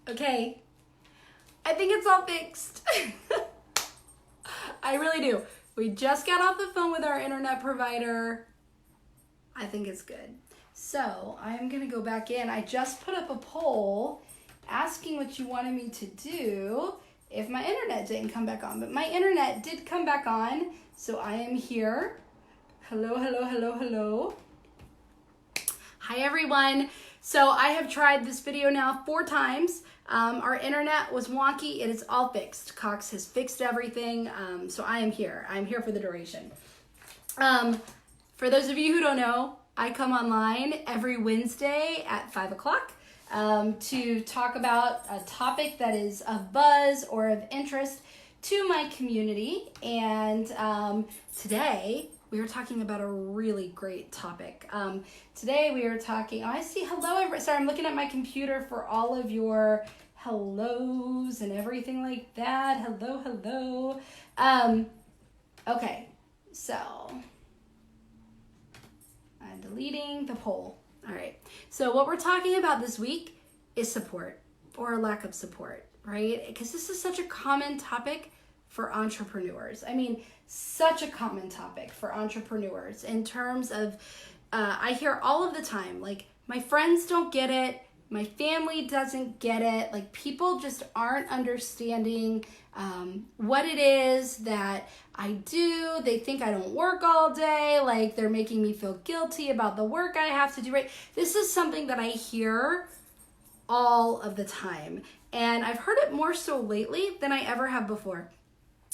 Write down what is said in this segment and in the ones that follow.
Okay, I think it's all fixed. I really do. We just got off the phone with our internet provider. I think it's good. So I'm gonna go back in. I just put up a poll asking what you wanted me to do if my internet didn't come back on. But my internet did come back on, so I am here. Hello, hello, hello, hello. Hi everyone. So I have tried this video now 4 times. Our internet was wonky. It is all fixed. Cox has fixed everything. So I am here. I'm here for the duration. For those of you who don't know, I come online every Wednesday at 5 o'clock to talk about a topic that is of buzz or of interest to my community. And today we are talking about a really great topic. Today we are talking, I see hello, sorry, I'm looking at my computer for all of your hellos and everything like that. Hello, hello. Okay, so I'm deleting the poll. All right, so what we're talking about this week is support or lack of support, right? Because this is such a common topic for entrepreneurs. I mean, such a common topic for entrepreneurs in terms of, I hear all of the time, like, my friends don't get it, my family doesn't get it, like, people just aren't understanding what it is that I do. They think I don't work all day, like, they're making me feel guilty about the work I have to do, right? This is something that I hear all of the time, and I've heard it more so lately than I ever have before.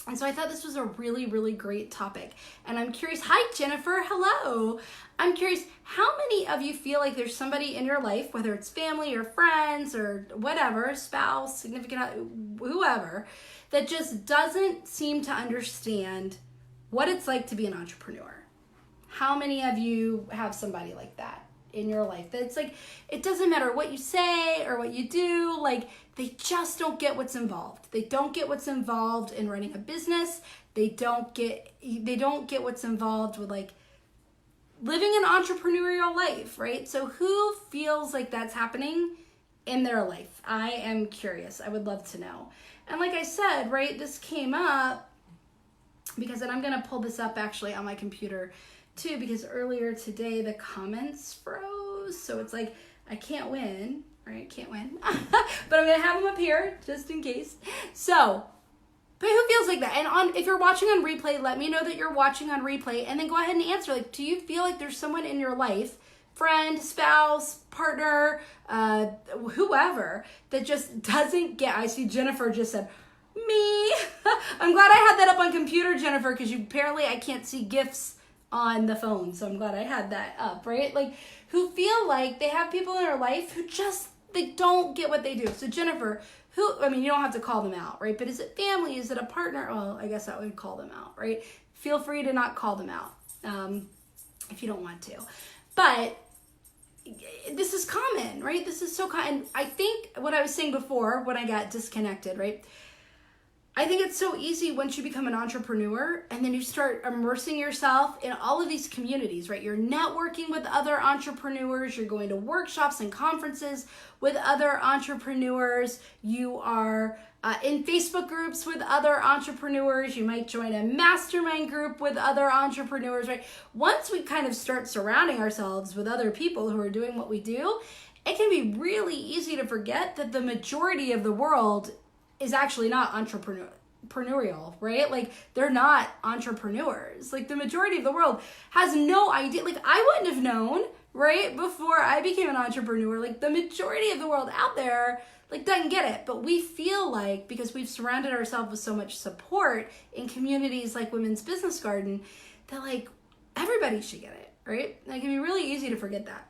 And so I thought this was a really, really great topic. And I'm curious, hi Jennifer, hello. I'm curious, how many of you feel like there's somebody in your life, whether it's family or friends or whatever, spouse, significant other, whoever, that just doesn't seem to understand what it's like to be an entrepreneur? How many of you have somebody like that in your life? That's like, it doesn't matter what you say or what you do, like, they just don't get what's involved. They don't get what's involved in running a business. They don't get what's involved with, like, living an entrepreneurial life, right? So who feels like that's happening in their life? I am curious. I would love to know. And like I said, right, this came up because, and I'm going to pull this up actually on my computer too, because earlier today the comments froze. So it's like, I can't win. Right, can't win, but I'm gonna have them up here just in case. So, but who feels like that? And if you're watching on replay, let me know that you're watching on replay, and then go ahead and answer. Like, do you feel like there's someone in your life, friend, spouse, partner, whoever, that just doesn't get? I see Jennifer just said, me. I'm glad I had that up on computer, Jennifer, because apparently I can't see GIFs on the phone, so I'm glad I had that up, right? Like, who feel like they have people in their life who just, they don't get what they do. So Jennifer, you don't have to call them out, right? But is it family? Is it a partner? Well, I guess that would call them out, right? Feel free to not call them out if you don't want to. But this is common, right? This is so common. I think what I was saying before when I got disconnected, right? I think it's so easy once you become an entrepreneur and then you start immersing yourself in all of these communities, right? You're networking with other entrepreneurs. You're going to workshops and conferences with other entrepreneurs. You are in Facebook groups with other entrepreneurs. You might join a mastermind group with other entrepreneurs, right? Once we kind of start surrounding ourselves with other people who are doing what we do, it can be really easy to forget that the majority of the world is actually not entrepreneurial, right? Like, they're not entrepreneurs. Like, the majority of the world has no idea. Like, I wouldn't have known, right, before I became an entrepreneur. Like, the majority of the world out there, like, doesn't get it. But we feel like, because we've surrounded ourselves with so much support in communities like Women's Business Garden, that, like, everybody should get it, right? Like, it can be really easy to forget that.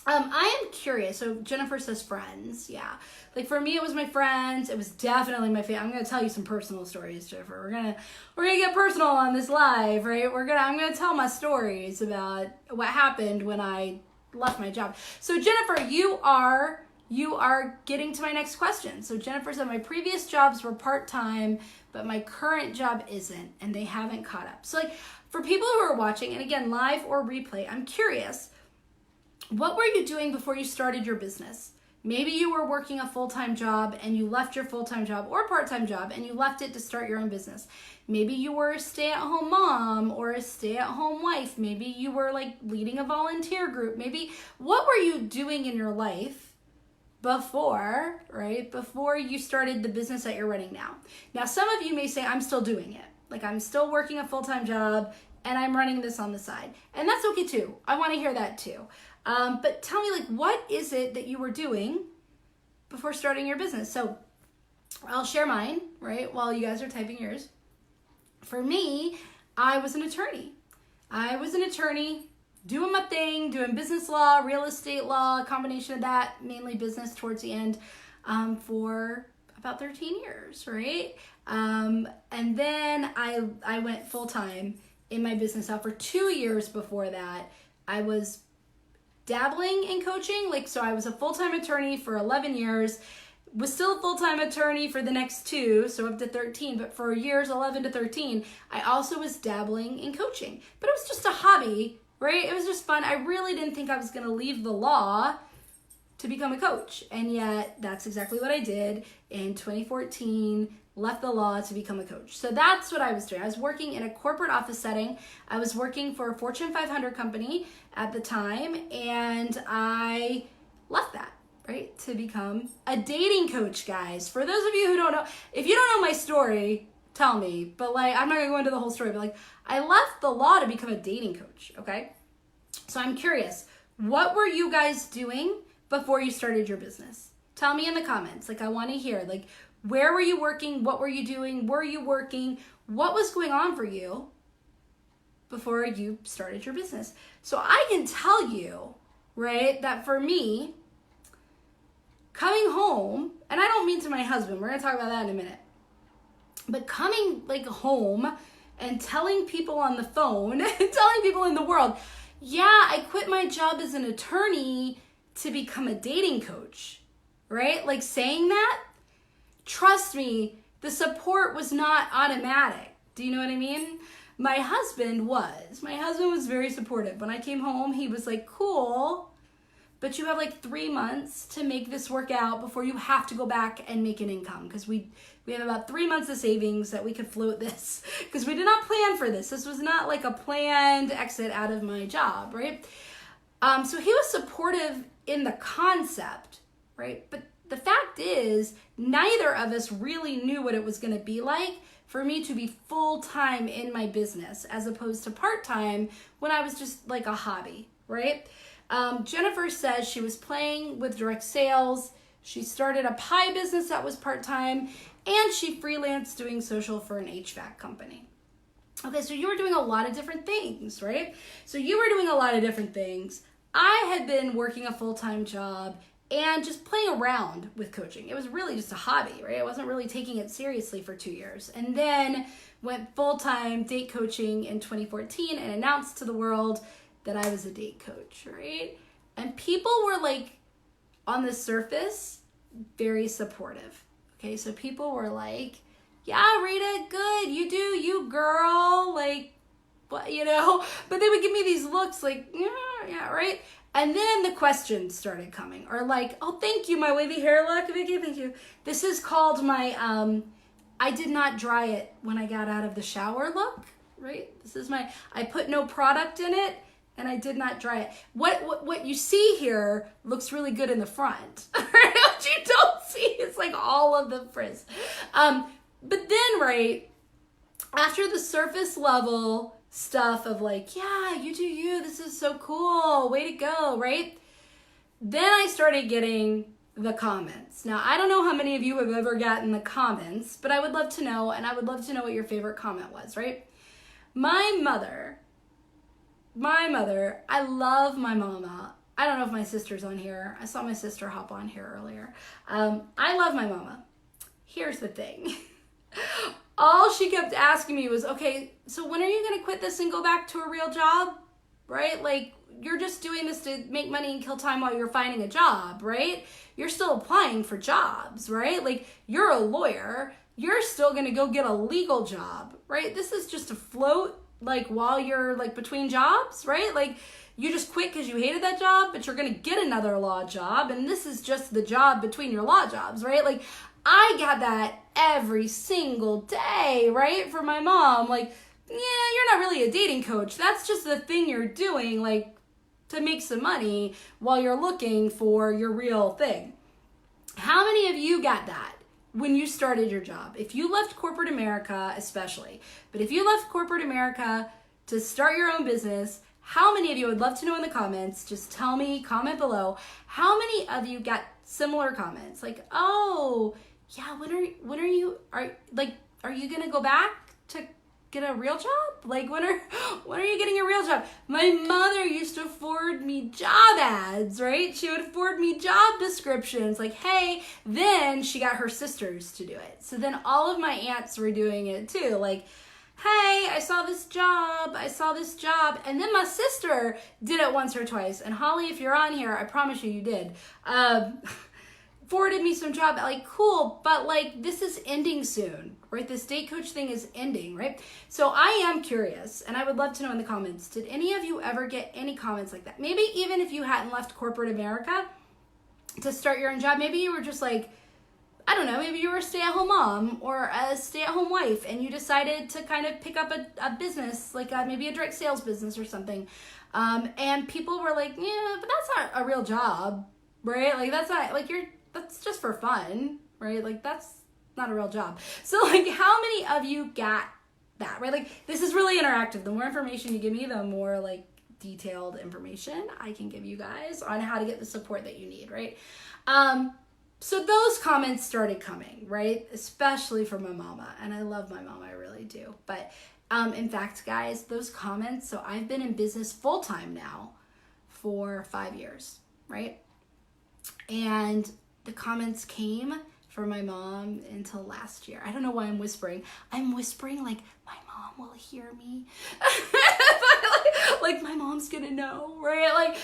I am curious. So Jennifer says friends. Yeah. Like, for me, it was my friends. It was definitely my family. I'm going to tell you some personal stories, Jennifer. We're going to get personal on this live, right? I'm going to tell my stories about what happened when I left my job. So Jennifer, you are getting to my next question. So Jennifer said my previous jobs were part-time, but my current job isn't, and they haven't caught up. So, like, for people who are watching, and again, live or replay, I'm curious, what were you doing before you started your business? Maybe you were working a full-time job and you left your full-time job or part-time job and you left it to start your own business. Maybe you were a stay-at-home mom or a stay-at-home wife. Maybe you were like leading a volunteer group. Maybe what were you doing in your life before, right? Before you started the business that you're running now. Now, some of you may say, I'm still doing it. Like I'm still working a full-time job and I'm running this on the side. And that's okay too. I want to hear that too. But tell me, like, what is it that you were doing before starting your business? So I'll share mine, right, while you guys are typing yours. For me, I was an attorney. I was an attorney doing my thing, doing business law, real estate law, a combination of that, mainly business towards the end, for about 13 years, right? And then I went full-time in my business. Now, for 2 years before that, I was dabbling in coaching. So I was a full-time attorney for 11 years, was still a full-time attorney for the next 2, so up to 13, but for years 11 to 13, I also was dabbling in coaching. But it was just a hobby, right? It was just fun. I really didn't think I was going to leave the law to become a coach, and yet that's exactly what I did in 2014, left the law to become a coach. So that's what I was doing. I was working in a corporate office setting. I was working for a Fortune 500 company at the time, and I left that, right, to become a dating coach, guys. For those of you who don't know, if you don't know my story, tell me. But I'm not gonna go into the whole story, but I left the law to become a dating coach, okay? So I'm curious, what were you guys doing before you started your business? Tell me in the comments. I want to hear, where were you working? What were you doing? Were you working? What was going on for you before you started your business? So I can tell you, right, that for me, coming home, and I don't mean to my husband, we're going to talk about that in a minute, but coming home and telling people on the phone, telling people in the world, yeah, I quit my job as an attorney to become a dating coach, right? Saying that, trust me, the support was not automatic. Do you know what I mean? My husband was very supportive. When I came home, he was like, cool, but you have 3 months to make this work out before you have to go back and make an income, because we have about 3 months of savings that we could float this, because we did not plan for this. This was not a planned exit out of my job, right? So he was supportive in the concept, right? But the fact is, neither of us really knew what it was going to be like for me to be full-time in my business as opposed to part-time when I was just a hobby, right? Jennifer says she was playing with direct sales. She started a pie business that was part-time, and she freelanced doing social for an HVAC company. Okay, so you were doing a lot of different things, right? So you were doing a lot of different things. I had been working a full-time job and just playing around with coaching. It was really just a hobby, right? I wasn't really taking it seriously for 2 years. And then went full-time date coaching in 2014 and announced to the world that I was a date coach, right? And people were on the surface, very supportive. Okay, so people were like, yeah, Rita, good, you do, you girl, what, but they would give me these looks yeah, right? And then the questions started coming, or oh, thank you, my wavy hair look, Vicky, thank you. This is called my, I did not dry it when I got out of the shower look, right? This is my, I put no product in it, and I did not dry it. What you see here looks really good in the front. What you don't see is all of the frizz. But then, right, after the surface level stuff of yeah, you do you, this is so cool, way to go, right? Then I started getting the comments. Now, I don't know how many of you have ever gotten the comments, but I would love to know, and I would love to know what your favorite comment was, right? My mother, I love my mama. I don't know if my sister's on here. I saw my sister hop on here earlier. I love my mama. Here's the thing. All she kept asking me was, okay, so when are you going to quit this and go back to a real job, right? You're just doing this to make money and kill time while you're finding a job, right? You're still applying for jobs, right? You're a lawyer. You're still going to go get a legal job, right? This is just to float like while you're like between jobs, right? Like you just quit because you hated that job, but you're going to get another law job. And this is just the job between your law jobs, right? Like I got that every single day, right? From my mom. Like, yeah, you're not really a dating coach. That's just the thing you're doing, like to make some money while you're looking for your real thing. How many of you got that when you started your job? If you left corporate America, especially, but if you left corporate America to start your own business, how many of you, I would love to know in the comments, just tell me, comment below, how many of you got similar comments? Like, oh, yeah, when are you gonna go back to get a real job? Like when are you getting a real job? My mother used to forward me job ads, right? She would forward me job descriptions like, hey, then she got her sisters to do it. So then all of my aunts were doing it too. Like, hey, I saw this job. And then my sister did it once or twice. And Holly, if you're on here, I promise you did. Forwarded me some job, like cool, but like this is ending soon, right? This date coach thing is ending, right? So I am curious, and I would love to know in the comments, did any of you ever get any comments like that? Maybe even if you hadn't left corporate America to start your own job, maybe you were just like, I don't know, maybe you were a stay-at-home mom or a stay-at-home wife, and you decided to kind of pick up a business, like maybe a direct sales business or something. And people were like, yeah, but that's not a real job, right? Like that's not, like that's just for fun, right? Like that's not a real job. So like how many of you got that, right? Like this is really interactive. The more information you give me, the more like detailed information I can give you guys on how to get the support that you need, right? So those comments started coming, right? Especially from my mama. And I love my mama, I really do. But in fact, guys, those comments, so I've been in business full-time now for 5 years, right? And the comments came from my mom until last year. I don't know why I'm whispering. I'm whispering like my mom will hear me. like my mom's gonna know, right? Like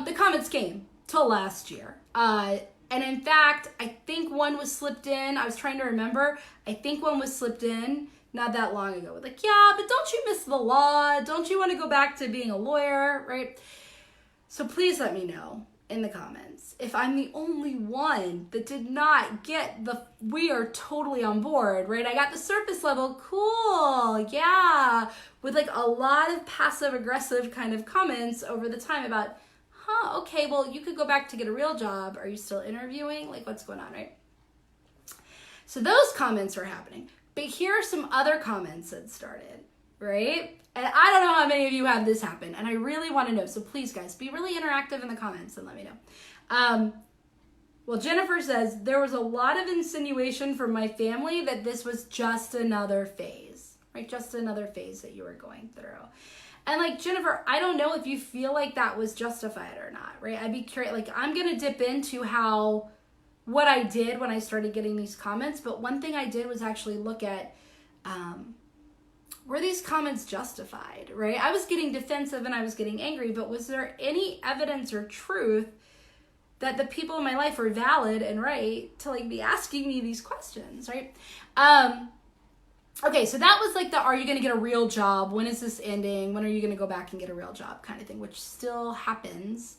the comments came till last year. And in fact, I think one was slipped in. I was trying to remember. I think one was slipped in not that long ago. Like, yeah, but don't you miss the law? Don't you want to go back to being a lawyer, right? So please let me know in the comments if I'm the only one that did not get the we are totally on board, right? I got the surface level, cool, yeah, with like a lot of passive aggressive kind of comments over the time about, okay, well, you could go back to get a real job. Are you still interviewing? Like, what's going on, right? So those comments were happening. But here are some other comments that started, right? And I don't know how many of you have this happen, and I really want to know. So please, guys, be really interactive in the comments and let me know. Well, Jennifer says, there was a lot of insinuation from my family that this was just another phase, right? Just another phase that you were going through. And like, Jennifer, I don't know if you feel like that was justified or not, right? I'd be curious, like, I'm going to dip into what I did when I started getting these comments. But one thing I did was actually look at, were these comments justified, right? I was getting defensive and I was getting angry, but was there any evidence or truth that the people in my life were valid and right to like be asking me these questions, right? Okay, so that was like are you going to get a real job? When is this ending? When are you going to go back and get a real job kind of thing, which still happens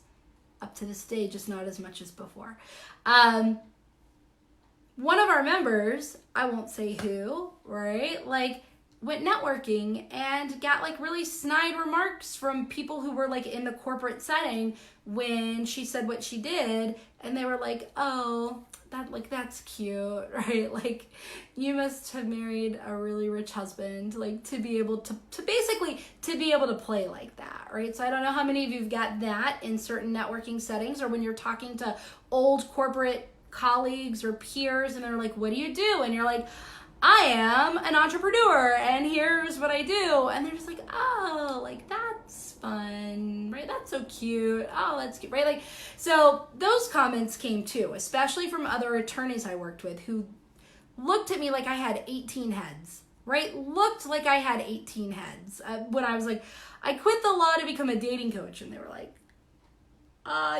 up to this day, just not as much as before. One of our members, I won't say who, right? Like went networking and got like really snide remarks from people who were like in the corporate setting when she said what she did, and they were like, oh, that's cute, right? Like you must have married a really rich husband, like to be able to basically to be able to play like that, right? So I don't know how many of you've got that in certain networking settings, or when you're talking to old corporate colleagues or peers and they're like, what do you do? And you're like, I am an entrepreneur and here's what I do. And they're just like, oh, like that's fun, right? That's so cute. Oh, that's cute, right? Like, so those comments came too, especially from other attorneys I worked with who looked at me like I had 18 heads, right? Looked like I had 18 heads when I was like, I quit the law to become a dating coach. And they were like,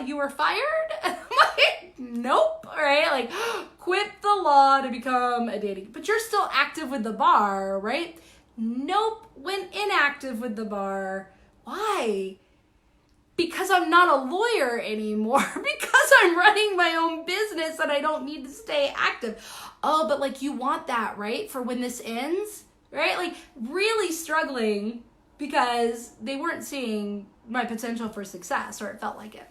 you were fired? And I'm like, nope, right? Like, quit the law to become a dating, but you're still active with the bar, right? Nope, went inactive with the bar. Why? Because I'm not a lawyer anymore, because I'm running my own business and I don't need to stay active. Oh, but like you want that, right? For when this ends, right? Like really struggling because they weren't seeing my potential for success, or it felt like it.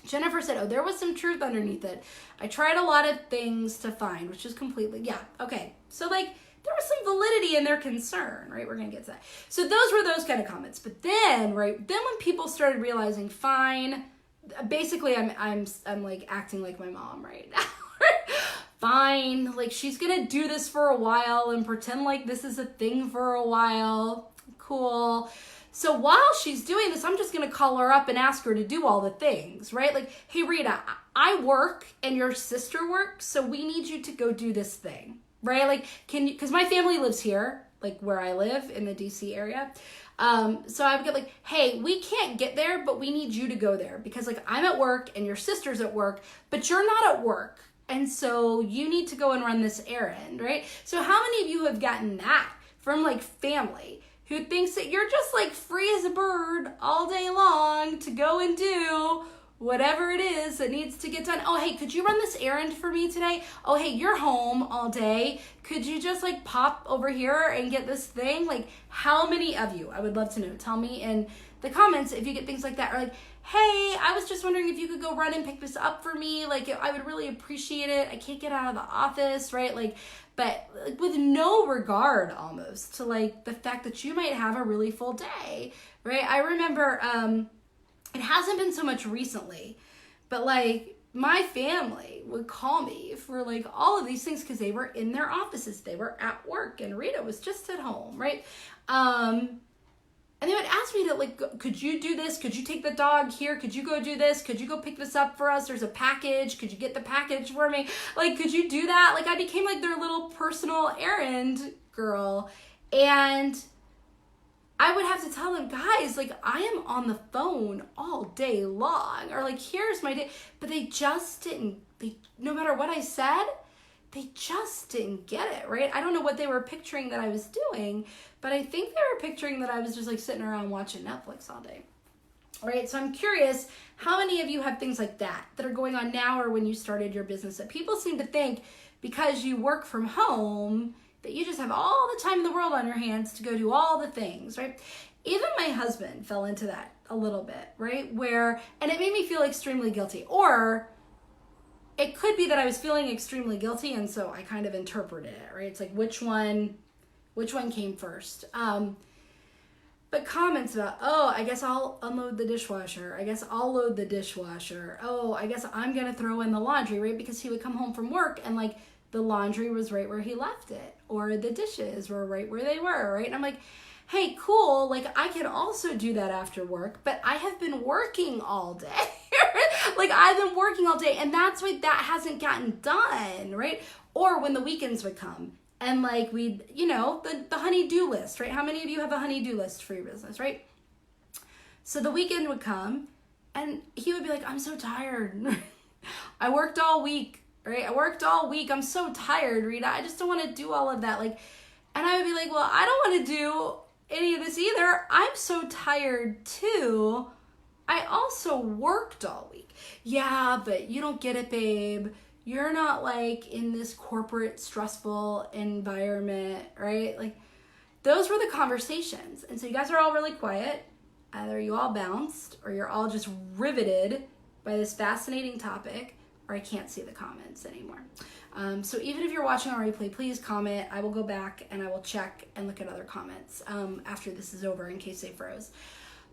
Jennifer said, oh, there was some truth underneath it. I tried a lot of things to find, which is completely, yeah, okay. So like, there was some validity in their concern, right? We're gonna get to that. So those were those kind of comments. But then, right, then when people started realizing, fine, basically I'm like acting like my mom right now. Fine, like she's gonna do this for a while and pretend like this is a thing for a while. Cool. So while she's doing this, I'm just going to call her up and ask her to do all the things, right? Like, hey, Rita, I work and your sister works, so we need you to go do this thing, right? Like, can you, because my family lives here, like where I live in the DC area. So I would get like, hey, we can't get there, but we need you to go there because like I'm at work and your sister's at work, but you're not at work. And so you need to go and run this errand, right? So how many of you have gotten that from like family who thinks that you're just like free as a bird all day long to go and do whatever it is that needs to get done? Oh, hey, could you run this errand for me today? Oh, hey, you're home all day. Could you just like pop over here and get this thing? Like, how many of you, I would love to know, tell me in the comments if you get things like that. Or like, hey, I was just wondering if you could go run and pick this up for me. Like, I would really appreciate it. I can't get out of the office, right? Like, but with no regard almost to like the fact that you might have a really full day, right? I remember, it hasn't been so much recently, but like my family would call me for like all of these things because they were in their offices, they were at work, and Rita was just at home, right? And they would ask me to like, could you do this? Could you take the dog here? Could you go do this? Could you go pick this up for us? There's a package. Could you get the package for me? Like, could you do that? Like, I became like their little personal errand girl. And I would have to tell them, guys, like, I am on the phone all day long. Or like, here's my day. But they just didn't, no matter what I said, they just didn't get it, right? I don't know what they were picturing that I was doing, but I think they were picturing that I was just like sitting around watching Netflix all day. All right, so I'm curious, how many of you have things like that are going on now or when you started your business that people seem to think because you work from home that you just have all the time in the world on your hands to go do all the things, right? Even my husband fell into that a little bit, right? And it made me feel extremely guilty. Or it could be that I was feeling extremely guilty, and so I kind of interpreted it, right? It's like, which one came first? But comments about, oh, I guess I'll unload the dishwasher. I guess I'll load the dishwasher. Oh, I guess I'm going to throw in the laundry, right? Because he would come home from work and like the laundry was right where he left it, or the dishes were right where they were, right? And I'm like, hey, cool. Like, I can also do that after work, but I have been working all day. Like, I've been working all day, and that's why that hasn't gotten done, right? Or when the weekends would come, and like we'd, the honey-do list, right? How many of you have a honey-do list for your business, right? So the weekend would come, and he would be like, I'm so tired. I worked all week, right? I'm so tired, Rita. I just don't want to do all of that. Like, and I would be like, well, I don't want to do any of this either. I'm so tired too. I also worked all week. Yeah, but you don't get it, babe. You're not like in this corporate stressful environment, right? Like, those were the conversations. And so you guys are all really quiet. Either you all bounced or you're all just riveted by this fascinating topic, or I can't see the comments anymore. So even if you're watching on replay, please comment. I will go back and I will check and look at other comments after this is over in case they froze.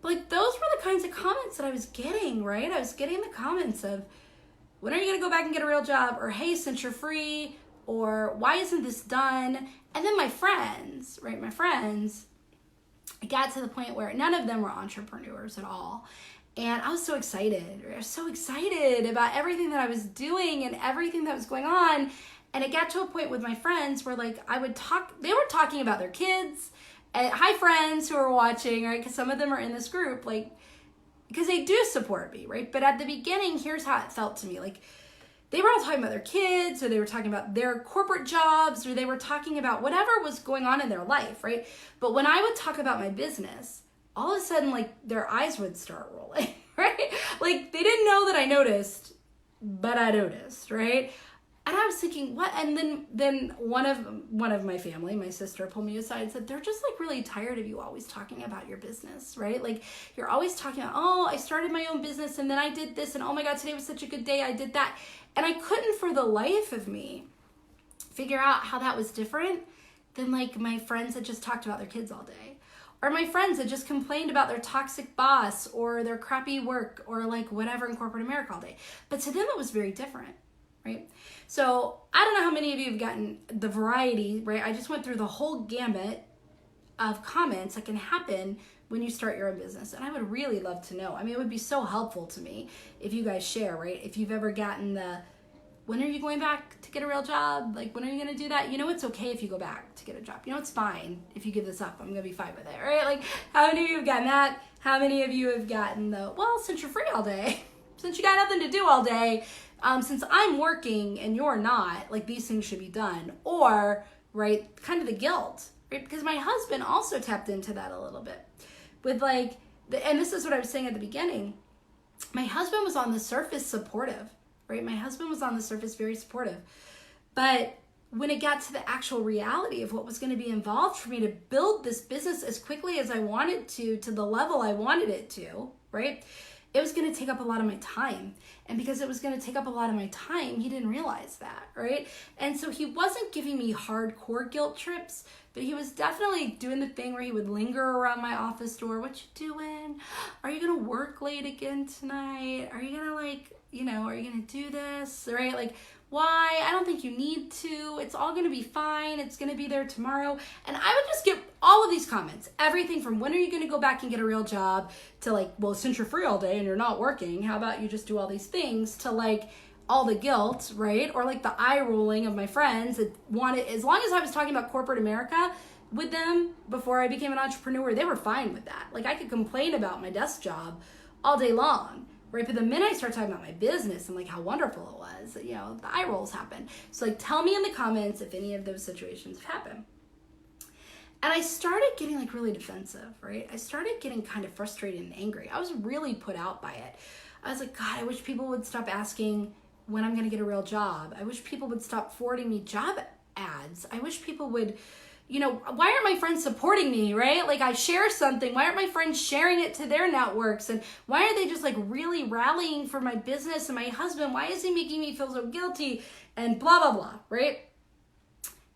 But like, those were the kinds of comments that I was getting, right? I was getting the comments of, when are you going to go back and get a real job? Or, hey, since you're free, or why isn't this done? And then my friends, right? It got to the point where none of them were entrepreneurs at all. And I was so excited. I was so excited about everything that I was doing and everything that was going on. And it got to a point with my friends where like they were talking about their kids. And hi, friends who are watching, right? Because some of them are in this group, like, because they do support me, right? But at the beginning, here's how it felt to me. Like, they were all talking about their kids, or they were talking about their corporate jobs, or they were talking about whatever was going on in their life, right? But when I would talk about my business, all of a sudden, like, their eyes would start rolling, right? Like, they didn't know that I noticed, but I noticed, right? And I was thinking, what? And then one of my family, my sister, pulled me aside and said, they're just like really tired of you always talking about your business, right? Like, you're always talking about, oh, I started my own business and then I did this, and oh my God, today was such a good day, I did that. And I couldn't for the life of me figure out how that was different than like my friends that just talked about their kids all day. Or my friends that just complained about their toxic boss or their crappy work or like whatever in corporate America all day. But to them, it was very different, right? So I don't know how many of you have gotten the variety, right? I just went through the whole gamut of comments that can happen when you start your own business. And I would really love to know. I mean, it would be so helpful to me if you guys share, right? If you've ever gotten the, when are you going back to get a real job? Like, when are you going to do that? You know, it's okay if you go back to get a job. You know, it's fine if you give this up. I'm going to be fine with it, right? Like, how many of you have gotten that? How many of you have gotten the, well, since you're free all day, since you got nothing to do all day, since I'm working and you're not, like, these things should be done. Or, right, kind of the guilt, right? Because my husband also tapped into that a little bit with like, and this is what I was saying at the beginning. My husband was on the surface supportive, right? My husband was on the surface very supportive. But when it got to the actual reality of what was going to be involved for me to build this business as quickly as I wanted to the level I wanted it to, right? It was going to take up a lot of my time. And because it was going to take up a lot of my time, he didn't realize that, right? And so he wasn't giving me hardcore guilt trips, but he was definitely doing the thing where he would linger around my office door. What you doing? Are you going to work late again tonight? Are you going to like, you know, are you going to do this, right? Like, why? I don't think you need to. It's all going to be fine. It's going to be there tomorrow. And I would just get all of these comments, everything from when are you going to go back and get a real job to like, well, since you're free all day and you're not working, how about you just do all these things, to like all the guilt, right? Or like the eye rolling of my friends that wanted, as long as I was talking about corporate America with them before I became an entrepreneur, they were fine with that. Like, I could complain about my desk job all day long. Right, but the minute I start talking about my business and like how wonderful it was, you know, the eye rolls happen. So like, tell me in the comments if any of those situations have happened. And I started getting like really defensive, right? I started getting kind of frustrated and angry. I was really put out by it. I was like, God, I wish people would stop asking when I'm going to get a real job. I wish people would stop forwarding me job ads. I wish people would, you know, why aren't my friends supporting me, right? Like, I share something. Why aren't my friends sharing it to their networks? And why are they just like really rallying for my business and my husband? Why is he making me feel so guilty? And blah, blah, blah, right?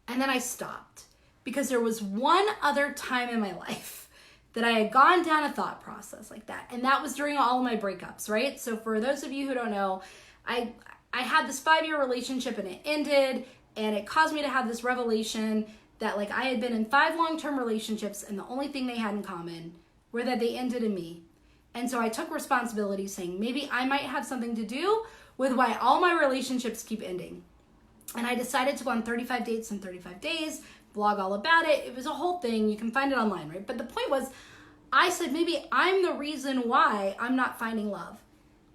And then I stopped because there was one other time in my life that I had gone down a thought process like that. And that was during all of my breakups, right? So for those of you who don't know, I had this 5-year relationship and it ended, and it caused me to have this revelation that like I had been in 5 long-term relationships and the only thing they had in common were that they ended in me. And so I took responsibility, saying maybe I might have something to do with why all my relationships keep ending. And I decided to go on 35 dates in 35 days, blog all about it. It was a whole thing. You can find it online, right? But the point was, I said, maybe I'm the reason why I'm not finding love.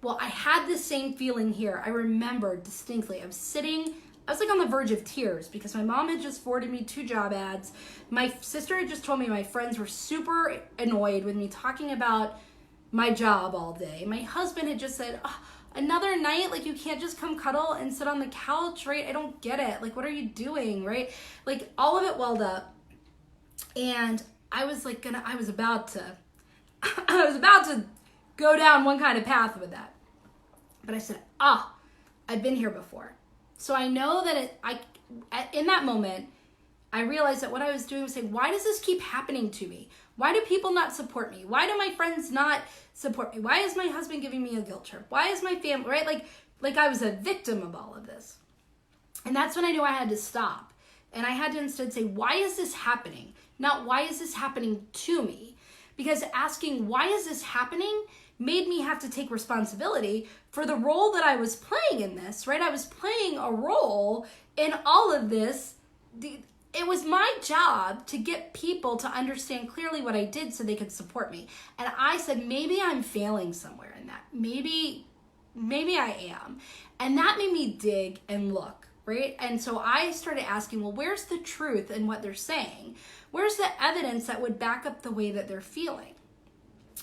Well, I had this same feeling here. I remember distinctly. I was like on the verge of tears because my mom had just forwarded me 2 job ads. My sister had just told me my friends were super annoyed with me talking about my job all day. My husband had just said, oh, another night, like you can't just come cuddle and sit on the couch, right? I don't get it. Like, what are you doing, right? Like, all of it welled up. And I was like I was about to go down one kind of path with that. But I said, I've been here before. So I know that in that moment, I realized that what I was doing was saying, why does this keep happening to me? Why do people not support me? Why do my friends not support me? Why is my husband giving me a guilt trip? Why is my family, right? Like I was a victim of all of this. And that's when I knew I had to stop. And I had to instead say, why is this happening? Not why is this happening to me? Because asking why is this happening made me have to take responsibility for the role that I was playing in this, right? I was playing a role in all of this. It was my job to get people to understand clearly what I did so they could support me. And I said, maybe I'm failing somewhere in that. Maybe maybe I am. And that made me dig and look, right? And so I started asking, well, where's the truth in what they're saying? Where's the evidence that would back up the way that they're feeling?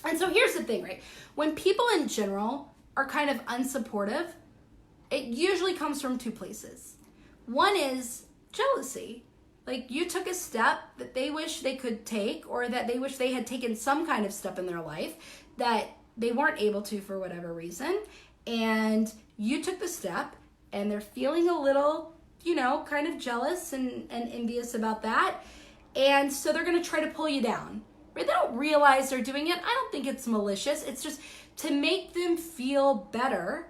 And so here's the thing, right? When people in general are kind of unsupportive, it usually comes from two places. One is jealousy. Like, you took a step that they wish they could take, or that they wish they had taken some kind of step in their life that they weren't able to for whatever reason. And you took the step, and they're feeling a little, kind of jealous and envious about that. And so they're going to try to pull you down. Right? They don't realize they're doing it. I don't think it's malicious. It's just to make them feel better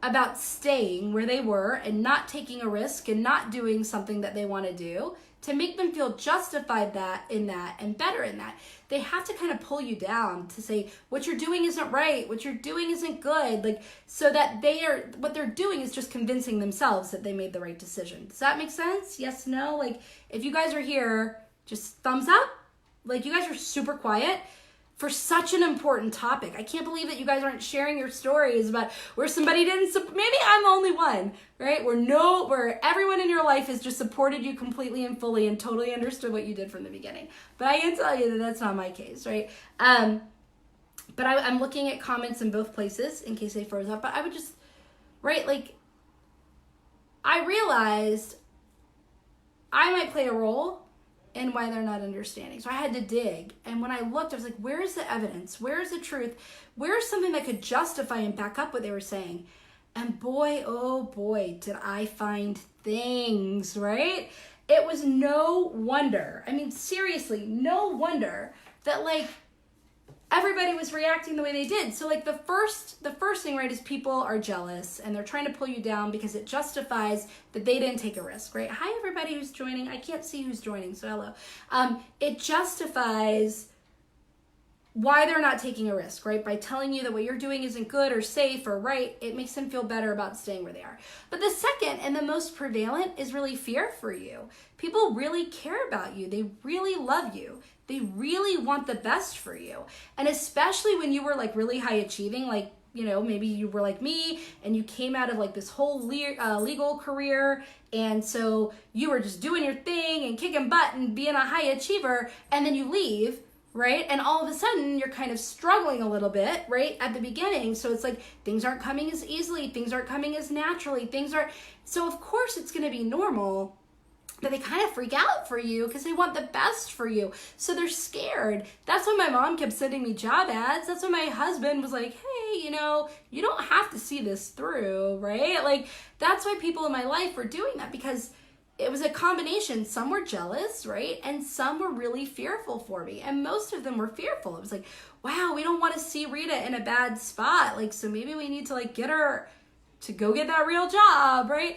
about staying where they were and not taking a risk and not doing something that they want to do, to make them feel justified in that and better in that. They have to kind of pull you down to say, what you're doing isn't right, what you're doing isn't good, like, so that what they're doing is just convincing themselves that they made the right decision. Does that make sense? Yes, no? Like, if you guys are here, just thumbs up. Like, you guys are super quiet for such an important topic. I can't believe that you guys aren't sharing your stories about where somebody didn't maybe I'm the only one, right? Where everyone in your life has just supported you completely and fully and totally understood what you did from the beginning. But I can tell you that that's not my case, right? But I'm looking at comments in both places in case they froze up. But I would just, right, like, I realized I might play a role and why they're not understanding. So I had to dig. And when I looked, I was like, where is the evidence? Where is the truth? Where is something that could justify and back up what they were saying? And boy, oh boy, did I find things, right? It was no wonder. I mean, seriously, no wonder that, like, everybody was reacting the way they did. So, like, the first thing, right, is people are jealous and they're trying to pull you down because it justifies that they didn't take a risk, right? Hi, everybody who's joining. I can't see who's joining, so hello. It justifies why they're not taking a risk, right? By telling you that what you're doing isn't good or safe or right, it makes them feel better about staying where they are. But the second and the most prevalent is really fear for you. People really care about you. They really love you. They really want the best for you. And especially when you were, like, really high achieving, like, maybe you were like me and you came out of, like, this whole legal career, and so you were just doing your thing and kicking butt and being a high achiever, and then you leave, right? And all of a sudden you're kind of struggling a little bit, right, at the beginning. So it's like things aren't coming as easily, things aren't coming as naturally, so of course it's going to be normal that they kind of freak out for you because they want the best for you. So they're scared. That's why my mom kept sending me job ads. That's when my husband was like, hey, you don't have to see this through, right? Like, that's why people in my life were doing that, because it was a combination. Some were jealous, right? And some were really fearful for me. And most of them were fearful. It was like, wow, we don't want to see Rita in a bad spot. Like, so maybe we need to, like, get her to go get that real job, right?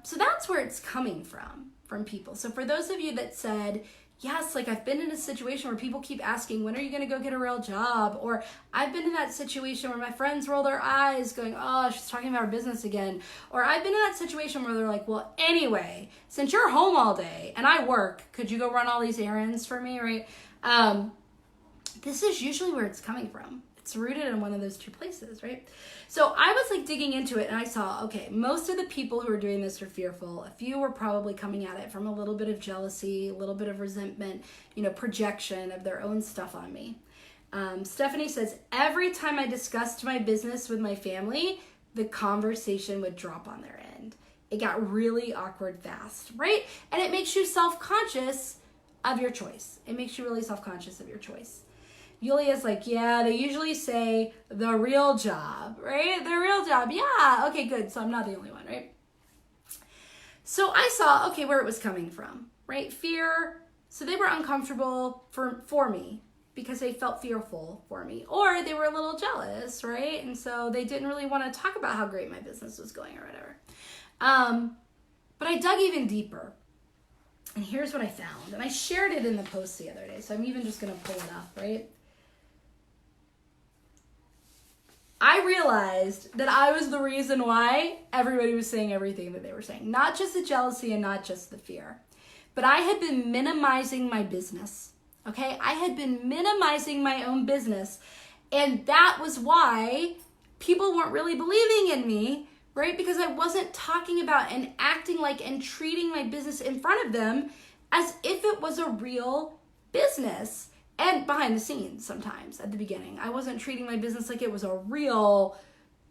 So that's where it's coming from people. So for those of you that said, yes, like, I've been in a situation where people keep asking, when are you going to go get a real job? Or I've been in that situation where my friends roll their eyes going, oh, she's talking about her business again. Or I've been in that situation where they're like, well, anyway, since you're home all day and I work, could you go run all these errands for me, right? This is usually where it's coming from. It's rooted in one of those two places, right? So I was, like, digging into it, and I saw, okay, most of the people who are doing this are fearful. A few were probably coming at it from a little bit of jealousy, a little bit of resentment, projection of their own stuff on me. Stephanie says, every time I discussed my business with my family, the conversation would drop on their end. It got really awkward fast, right? And it makes you self-conscious of your choice. It makes you really self-conscious of your choice. Yulia's like, yeah, they usually say the real job, right? The real job. Yeah. Okay, good. So I'm not the only one, right? So I saw, okay, where it was coming from, right? Fear. So they were uncomfortable for me because they felt fearful for me, or they were a little jealous, right? And so they didn't really want to talk about how great my business was going or whatever. But I dug even deeper. And here's what I found. And I shared it in the post the other day. So I'm even just going to pull it up, right? I realized that I was the reason why everybody was saying everything that they were saying. Not just the jealousy and not just the fear. But I had been minimizing my business. Okay? I had been minimizing my own business. And that was why people weren't really believing in me, right? Because I wasn't talking about and acting like and treating my business in front of them as if it was a real business. And behind the scenes sometimes at the beginning, I wasn't treating my business like it was a real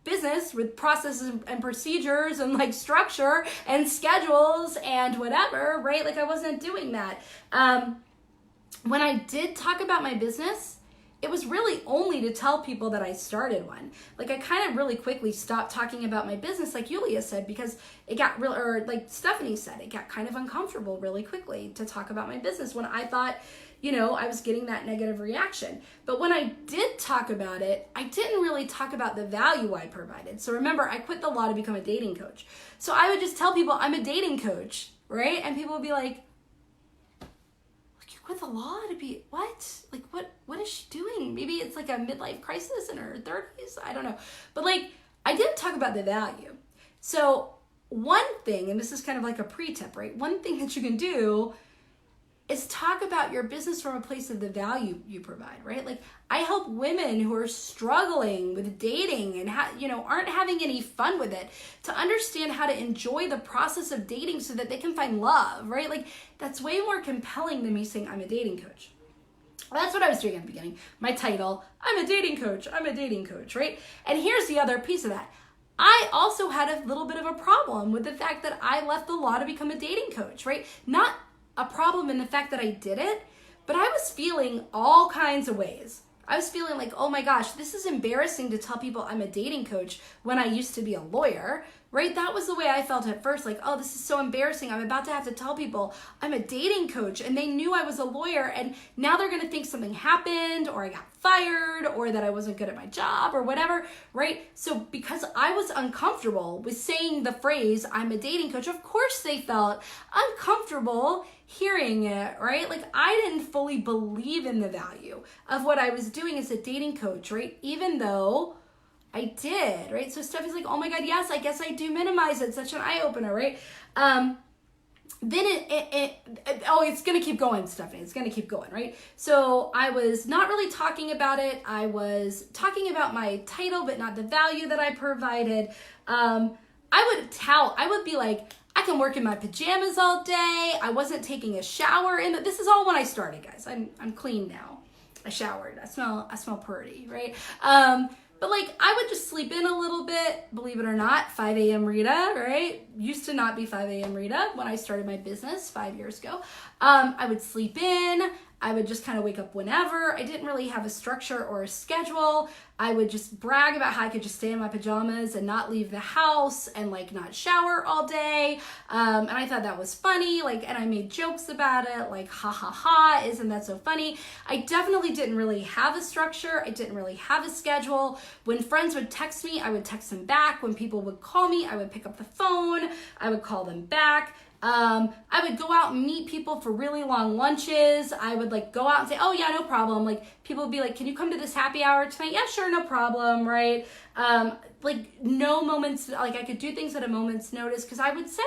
business with processes and procedures and like structure and schedules and whatever, right? Like I wasn't doing that. When I did talk about my business, it was really only to tell people that I started one. Like I kind of really quickly stopped talking about my business, like Yulia said, because it got real, or like Stephanie said, it got kind of uncomfortable really quickly to talk about my business when I thought, I was getting that negative reaction. But when I did talk about it, I didn't really talk about the value I provided. So remember, I quit the law to become a dating coach. So I would just tell people I'm a dating coach, right? And people would be like, you quit the law to be what? Like what is she doing? Maybe it's like a midlife crisis in her 30s. I don't know. But like I didn't talk about the value. So one thing, and this is kind of like a pre-tip, right? One thing that you can do is talk about your business from a place of the value you provide, right? Like I help women who are struggling with dating and aren't having any fun with it to understand how to enjoy the process of dating so that they can find love, right? Like that's way more compelling than me saying I'm a dating coach. Well, that's what I was doing at the beginning. My title, I'm a dating coach, right? And here's the other piece of that. I also had a little bit of a problem with the fact that I left the law to become a dating coach, right? Not a problem in the fact that I did it, but I was feeling all kinds of ways. I was feeling like, oh my gosh, this is embarrassing to tell people I'm a dating coach when I used to be a lawyer, right? That was the way I felt at first, like, oh, this is so embarrassing. I'm about to have to tell people I'm a dating coach, and they knew I was a lawyer, and now they're gonna think something happened, or I got fired, or that I wasn't good at my job, or whatever, right? So because I was uncomfortable with saying the phrase, I'm a dating coach, of course they felt uncomfortable hearing it, right? Like I didn't fully believe in the value of what I was doing as a dating coach, right? Even though I did, right? So Stephanie's like, oh my God, yes, I guess I do minimize it. Such an eye-opener, right? Then it's going to keep going, Stephanie. It's going to keep going, right? So I was not really talking about it. I was talking about my title, but not the value that I provided. I would be like, I can work in my pajamas all day. I wasn't taking a shower this is all when I started, guys. I'm clean now. I showered. I smell pretty, right? But like I would just sleep in a little bit, believe it or not, 5 a.m. Rita, right? Used to not be 5 a.m. Rita when I started my business 5 years ago. I would sleep in. I would just kind of wake up whenever. I didn't really have a structure or a schedule. I would just brag about how I could just stay in my pajamas and not leave the house and like not shower all day. And I thought that was funny. And I made jokes about it, like, ha ha ha, isn't that so funny? I definitely didn't really have a structure. I didn't really have a schedule. When friends would text me, I would text them back. When people would call me, I would pick up the phone. I would call them back. I would go out and meet people for really long lunches. I would go out and say, oh yeah, no problem. People would be like, can you come to this happy hour tonight? Yeah, sure, no problem, right? No moments, I could do things at a moment's notice because I would say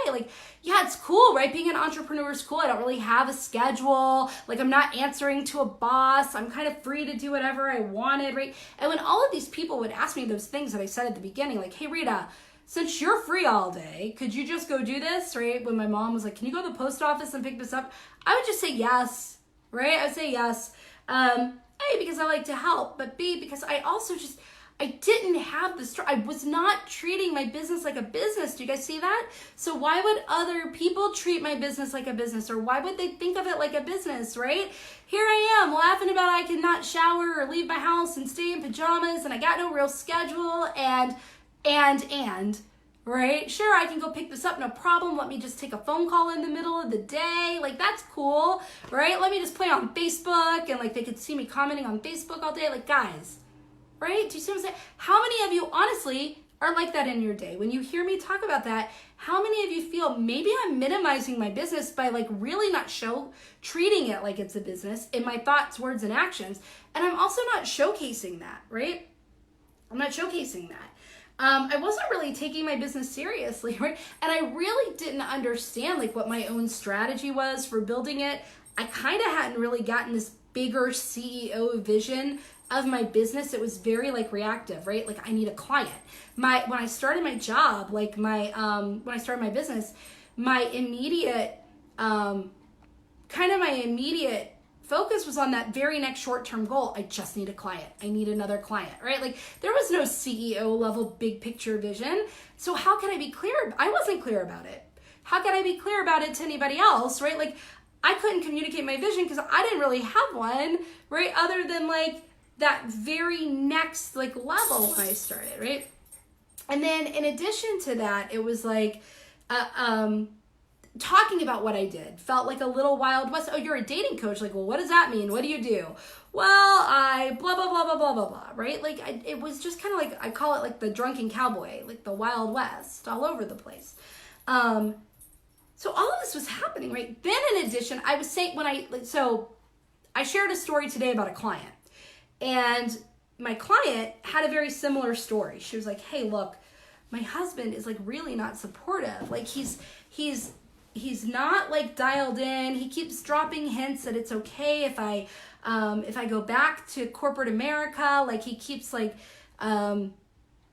yeah, it's cool, right? Being an entrepreneur is cool. I don't really have a schedule. I'm not answering to a boss. I'm kind of free to do whatever I wanted, right? And when all of these people would ask me those things that I said at the beginning, hey, Rita, since you're free all day, could you just go do this, right? When my mom was like, can you go to the post office and pick this up? I would just say yes, right? I would say yes. A, because I like to help, but B, because I also I didn't have I was not treating my business like a business. Do you guys see that? So why would other people treat my business like a business? Or why would they think of it like a business, right? Here I am laughing about I cannot shower or leave my house and stay in pajamas and I got no real schedule and right? Sure, I can go pick this up, no problem. Let me just take a phone call in the middle of the day. That's cool, right? Let me just play on Facebook and they could see me commenting on Facebook all day. Guys, right? Do you see what I'm saying? How many of you honestly are like that in your day? When you hear me talk about that, how many of you feel maybe I'm minimizing my business by really not treating it like it's a business in my thoughts, words, and actions. And I'm also not showcasing that, right? I'm not showcasing that. I wasn't really taking my business seriously, right? And I really didn't understand what my own strategy was for building it. I kind of hadn't really gotten this bigger CEO vision of my business, it was very like reactive, right? Like I need a client. When I started my job, like when I started my business, my immediate focus was on that very next short-term goal. I just need a client. I need another client, right? Like there was no CEO level big picture vision. So how could I be clear? I wasn't clear about it. How could I be clear about it to anybody else, right? Like I couldn't communicate my vision because I didn't really have one, right? Other than like that very next like level when I started, right? And then in addition to that, it was like, talking about what I did felt like a little Wild West. Oh, you're a dating coach. Like, well, what does that mean? What do you do? Well, I blah, blah, blah, blah, blah, blah, blah, right? Like, it was just kind of like, I call it like the drunken cowboy, like the Wild West all over the place. So all of this was happening, right? Then in addition, I was saying so I shared a story today about a client, and my client had a very similar story. She was like, hey, look, my husband is like really not supportive. Like he's not like dialed in. He keeps dropping hints that it's okay if I go back to corporate America. Like he keeps like,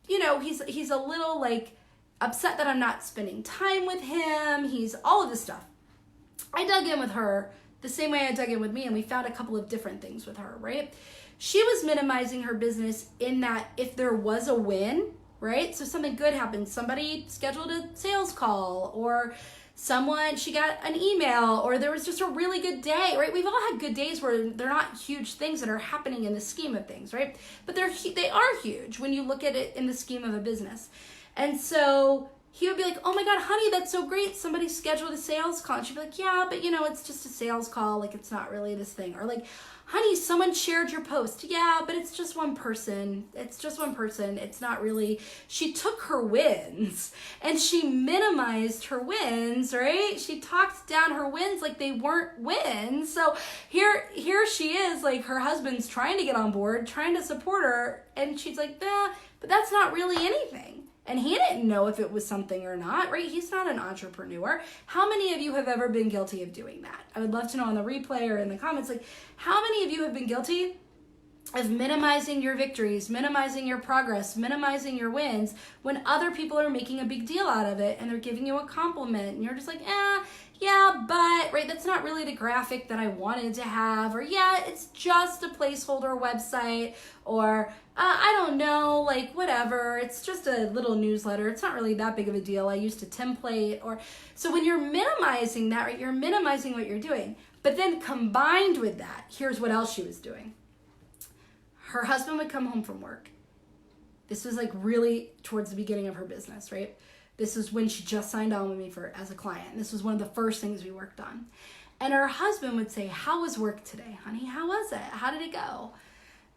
he's a little like upset that I'm not spending time with him. He's all of this stuff. I dug in with her the same way I dug in with me, and we found a couple of different things with her, right? She was minimizing her business in that if there was a win, right? So something good happened. Somebody scheduled a sales call, or she got an email, or there was just a really good day, right? We've all had good days where they're not huge things that are happening in the scheme of things, right? But they are huge when you look at it in the scheme of a business. And so he would be like, oh my God, honey, that's so great. Somebody scheduled a sales call. And she'd be like, yeah, but it's just a sales call. Like, it's not really this thing. Or like, honey, someone shared your post. Yeah, but it's just one person. It's not really. She took her wins and she minimized her wins, right? She talked down her wins like they weren't wins. So here she is, like her husband's trying to get on board, trying to support her. And she's like, nah, but that's not really anything. And he didn't know if it was something or not, right? He's not an entrepreneur. How many of you have ever been guilty of doing that? I would love to know on the replay or in the comments, like how many of you have been guilty of minimizing your victories, minimizing your progress, minimizing your wins when other people are making a big deal out of it and they're giving you a compliment and you're just like, yeah, but, right, that's not really the graphic that I wanted to have, or yeah, it's just a placeholder website, or I don't know, like whatever, it's just a little newsletter, it's not really that big of a deal, I used a template, or, so when you're minimizing that, right, you're minimizing what you're doing, but then combined with that, here's what else she was doing. Her husband would come home from work. This was like really towards the beginning of her business, right? This is when she just signed on with me as a client. This was one of the first things we worked on. And her husband would say, how was work today, honey? How was it? How did it go?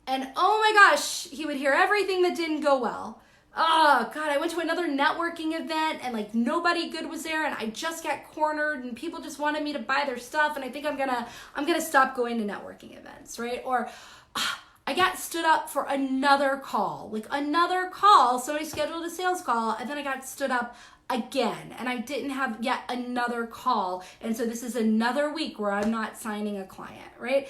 And oh my gosh, he would hear everything that didn't go well. Oh God, I went to another networking event and like nobody good was there and I just got cornered and people just wanted me to buy their stuff and I think I'm gonna stop going to networking events, right? Or I got stood up for another call. Somebody scheduled a sales call and then I got stood up again and I didn't have yet another call. And so this is another week where I'm not signing a client, right?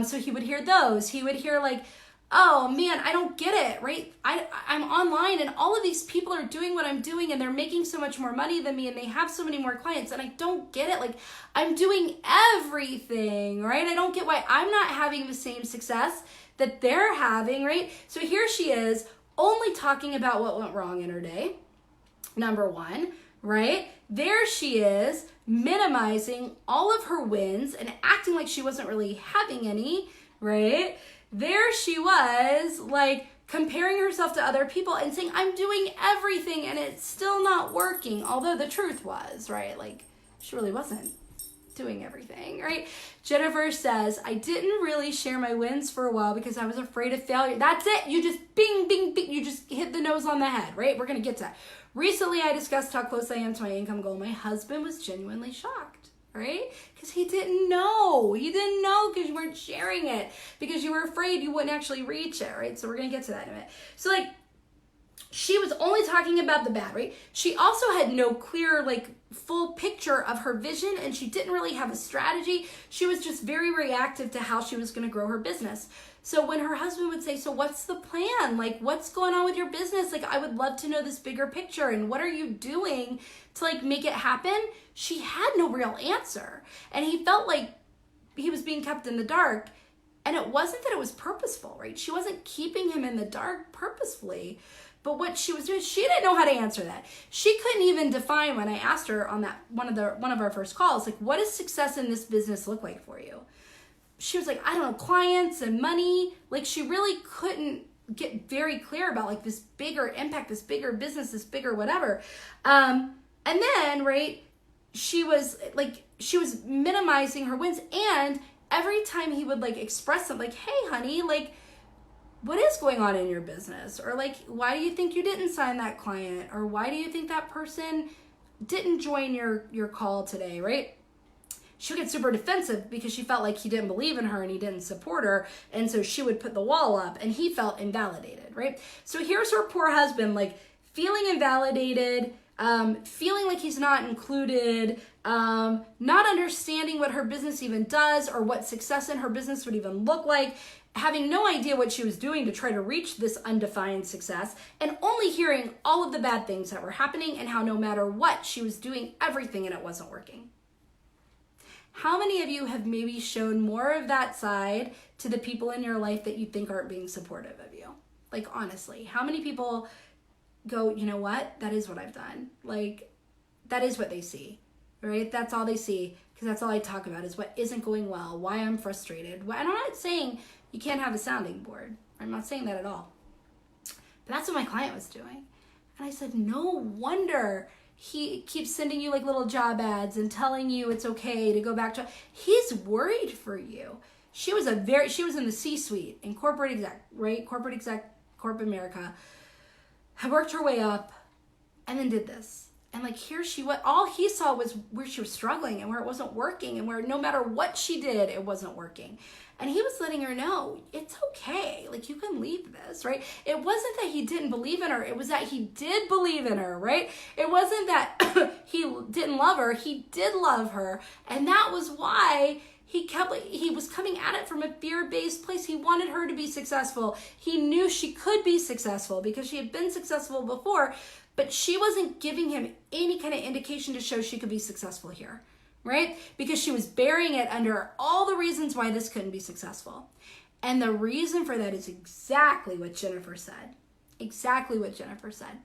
So he would hear those. He would hear like, oh man, I don't get it, right? I'm online and all of these people are doing what I'm doing and they're making so much more money than me and they have so many more clients and I don't get it. Like I'm doing everything, right? I don't get why I'm not having the same success that they're having, right? So here she is only talking about what went wrong in her day. Number one, right? There she is minimizing all of her wins and acting like she wasn't really having any, right? There she was like comparing herself to other people and saying, I'm doing everything and it's still not working. Although the truth was, right? Like she really wasn't doing everything, right? Jennifer says, I didn't really share my wins for a while because I was afraid of failure. That's it. You just bing, bing, bing. You just hit the nose on the head, right? We're going to get to that. Recently, I discussed how close I am to my income goal. My husband was genuinely shocked, right? Because he didn't know. He didn't know because you weren't sharing it because you were afraid you wouldn't actually reach it, right? So we're going to get to that in a minute. So like, she was only talking about the bad, right? She also had no clear, like, full picture of her vision, and she didn't really have a strategy. She was just very reactive to how she was going to grow her business. So when her husband would say, so what's the plan? Like, what's going on with your business? Like, I would love to know this bigger picture, and what are you doing to, like, make it happen? She had no real answer. And he felt like he was being kept in the dark. And it wasn't that it was purposeful, right? She wasn't keeping him in the dark purposefully. But what she was doing, she didn't know how to answer that. She couldn't even define, when I asked her on that one of our first calls, like, what does success in this business look like for you? She was like, I don't know, clients and money. Like, she really couldn't get very clear about, like, this bigger impact, this bigger business, this bigger whatever. And then, right, she was minimizing her wins. And every time he would, like, express something, like, hey, honey, like, what is going on in your business? Or, like, why do you think you didn't sign that client? Or why do you think that person didn't join your call today, right? She would get super defensive because she felt like he didn't believe in her and he didn't support her. And so she would put the wall up, and he felt invalidated, right? So here's her poor husband, like, feeling invalidated, feeling like he's not included, not understanding what her business even does or what success in her business would even look like, having no idea what she was doing to try to reach this undefined success, and only hearing all of the bad things that were happening and how no matter what, she was doing everything and it wasn't working. How many of you have maybe shown more of that side to the people in your life that you think aren't being supportive of you? Like, honestly, how many people go, you know what? That is what I've done. Like, that is what they see, right? That's all they see, because that's all I talk about is what isn't going well, why I'm frustrated. And I'm not saying you can't have a sounding board. I'm not saying that at all. But that's what my client was doing. And I said, no wonder he keeps sending you, like, little job ads and telling you it's okay to go back to, he's worried for you. She was in the C-suite in corporate exec, right? Corporate America, had worked her way up and then did this. And, like, here she was, all he saw was where she was struggling and where it wasn't working and where no matter what she did, it wasn't working. And he was letting her know, it's okay. Like, you can leave this, right? It wasn't that he didn't believe in her. It was that he did believe in her, right? It wasn't that he didn't love her. He did love her. And that was why he was coming at it from a fear-based place. He wanted her to be successful. He knew she could be successful because she had been successful before, but she wasn't giving him any kind of indication to show she could be successful here, right? Because she was burying it under all the reasons why this couldn't be successful. And the reason for that is exactly what Jennifer said. Exactly what Jennifer said.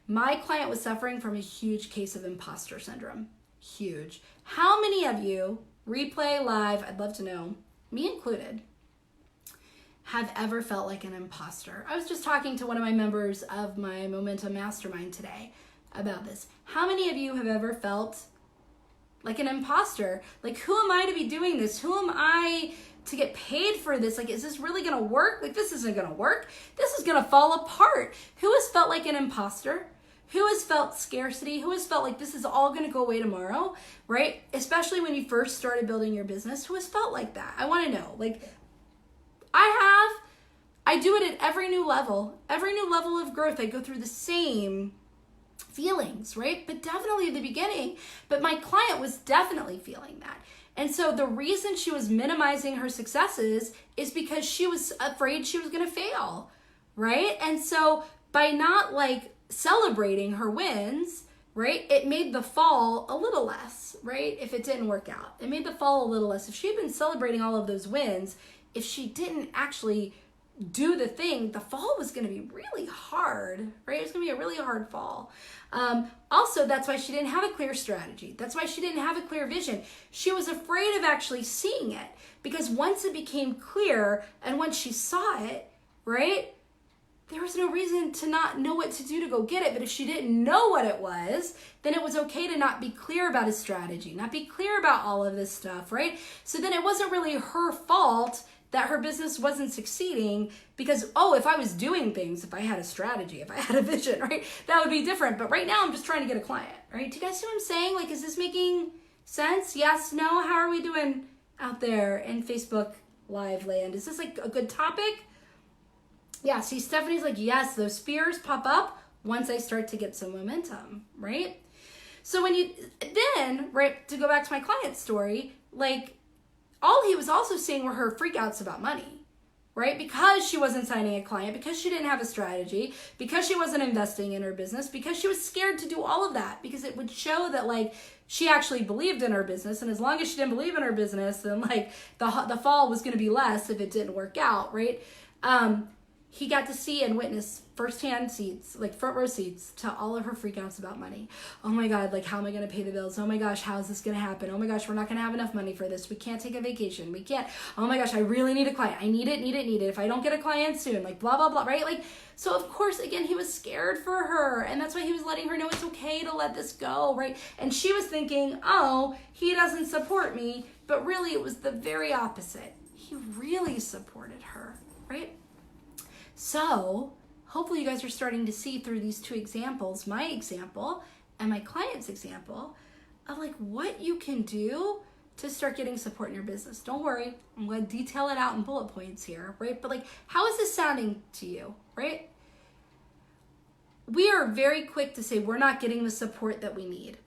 My client was suffering from a huge case of imposter syndrome. Huge. How many of you, replay live, I'd love to know, me included, have ever felt like an imposter? I was just talking to one of my members of my Momentum Mastermind today about this. How many of you have ever felt like an imposter? Like, who am I to be doing this? Who am I to get paid for this? Like, is this really gonna work? Like, this isn't gonna work. This is gonna fall apart. Who has felt like an imposter? Who has felt scarcity? Who has felt like this is all gonna go away tomorrow, right? Especially when you first started building your business. Who has felt like that? I wanna know. Like, I do it at every new level of growth. I go through the same feelings, right? But definitely at the beginning. But my client was definitely feeling that. And so the reason she was minimizing her successes is because she was afraid she was going to fail, right? And so by not, like, celebrating her wins, right, it made the fall a little less, right? If it didn't work out, it made the fall a little less. If she had been celebrating all of those wins, if she didn't actually do the thing, the fall was going to be really hard, right? It was going to be a really hard fall. Also, that's why she didn't have a clear strategy. That's why she didn't have a clear vision. She was afraid of actually seeing it, because once it became clear and once she saw it, right, there was no reason to not know what to do to go get it. But if she didn't know what it was, then it was okay to not be clear about a strategy, not be clear about all of this stuff, right? So then it wasn't really her fault that her business wasn't succeeding because, oh, if I was doing things, if I had a strategy, if I had a vision, right, that would be different. But right now I'm just trying to get a client, right? Do you guys see what I'm saying? Like, is this making sense? Yes, no? How are we doing out there in Facebook Live land? Is this like a good topic? Yeah, see, Stephanie's like, yes, those fears pop up once I start to get some momentum, right? So when you, then, right, to go back to my client's story, like, all he was also seeing were her freakouts about money, right? Because she wasn't signing a client, because she didn't have a strategy, because she wasn't investing in her business, because she was scared to do all of that, because it would show that, like, she actually believed in her business. And as long as she didn't believe in her business, then, like, the fall was going to be less if it didn't work out, right? He got to see and witness firsthand seats, like front row seats, to all of her freakouts about money. Oh my God, like, how am I going to pay the bills? Oh my gosh, how is this going to happen? Oh my gosh, we're not going to have enough money for this. We can't take a vacation. We can't. Oh my gosh, I really need a client. I need it. If I don't get a client soon, like, blah, blah, blah, right? Like, so of course, again, he was scared for her. And that's why he was letting her know it's okay to let this go, right? And she was thinking, oh, he doesn't support me. But really, it was the very opposite. He really supported her, right? So hopefully you guys are starting to see through these two examples, my example and my client's example, of like what you can do to start getting support in your business. Don't worry, I'm going to detail it out in bullet points here, right? But like, how is this sounding to you, right? We are very quick to say we're not getting the support that we need.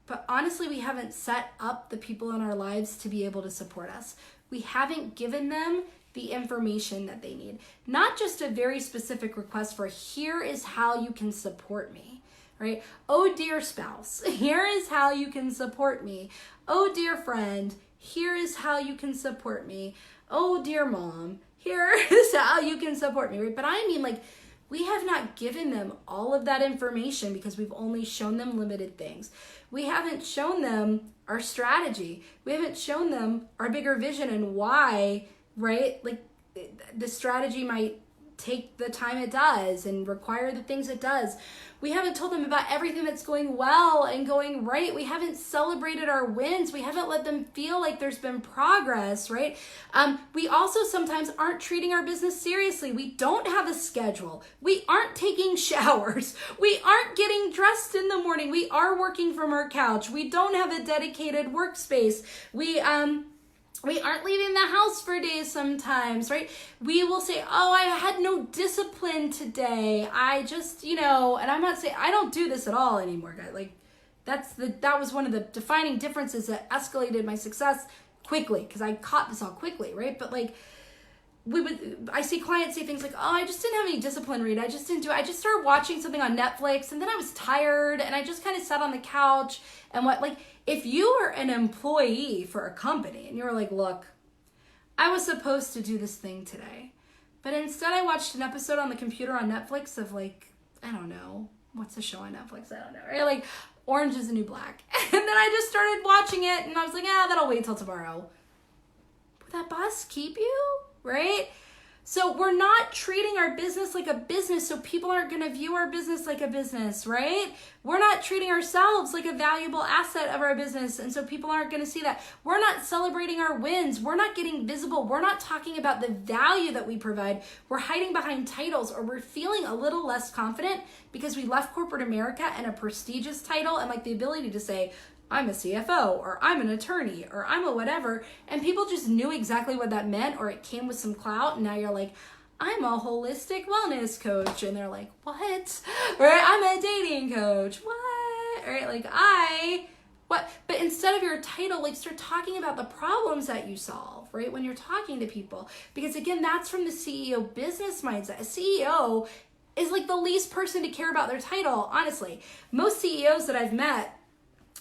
But honestly, we haven't set up the people in our lives to be able to support us. We haven't given them the information that they need. Not just a very specific request for, here is how you can support me, right? Oh, dear spouse, here is how you can support me. Oh, dear friend, here is how you can support me. Oh, dear mom, here is how you can support me, right? But I mean, like, we have not given them all of that information because we've only shown them limited things. We haven't shown them our strategy. We haven't shown them our bigger vision and why, right? Like, the strategy might take the time it does and require the things it does. We haven't told them about everything that's going well and going right. We haven't celebrated our wins. We haven't let them feel like there's been progress, right? We also sometimes aren't treating our business seriously. We don't have a schedule. We aren't taking showers. We aren't getting dressed in the morning. We are working from our couch. We don't have a dedicated workspace. We aren't leaving the house for days sometimes, right? We will say, oh, I had no discipline today. I just, and I'm not saying, I don't do this at all anymore, guys. Like, that was one of the defining differences that escalated my success quickly, because I caught this all quickly, right? But like, I see clients say things like, oh, I just didn't have any discipline, Rita. I just started watching something on Netflix, and then I was tired, and I just kind of sat on the couch and if you are an employee for a company and you're like, look, I was supposed to do this thing today, but instead I watched an episode on the computer on Netflix of like, I don't know, what's the show on Netflix? I don't know, right? Like Orange is the New Black. And then I just started watching it and I was like, that'll wait till tomorrow. Would that bus keep you, right? So we're not treating our business like a business, so people aren't going to view our business like a business, right? We're not treating ourselves like a valuable asset of our business, and so people aren't going to see that. We're not celebrating our wins. We're not getting visible. We're not talking about the value that we provide. We're hiding behind titles, or we're feeling a little less confident because we left corporate America and a prestigious title and like the ability to say, I'm a CFO, or I'm an attorney, or I'm a whatever, and people just knew exactly what that meant, or it came with some clout, and now you're like, I'm a holistic wellness coach, and they're like, what? Right? I'm a dating coach, what? Right? Like, what? But instead of your title, like, start talking about the problems that you solve, right? When you're talking to people, because again, that's from the CEO business mindset. A CEO is like the least person to care about their title, honestly. Most CEOs that I've met,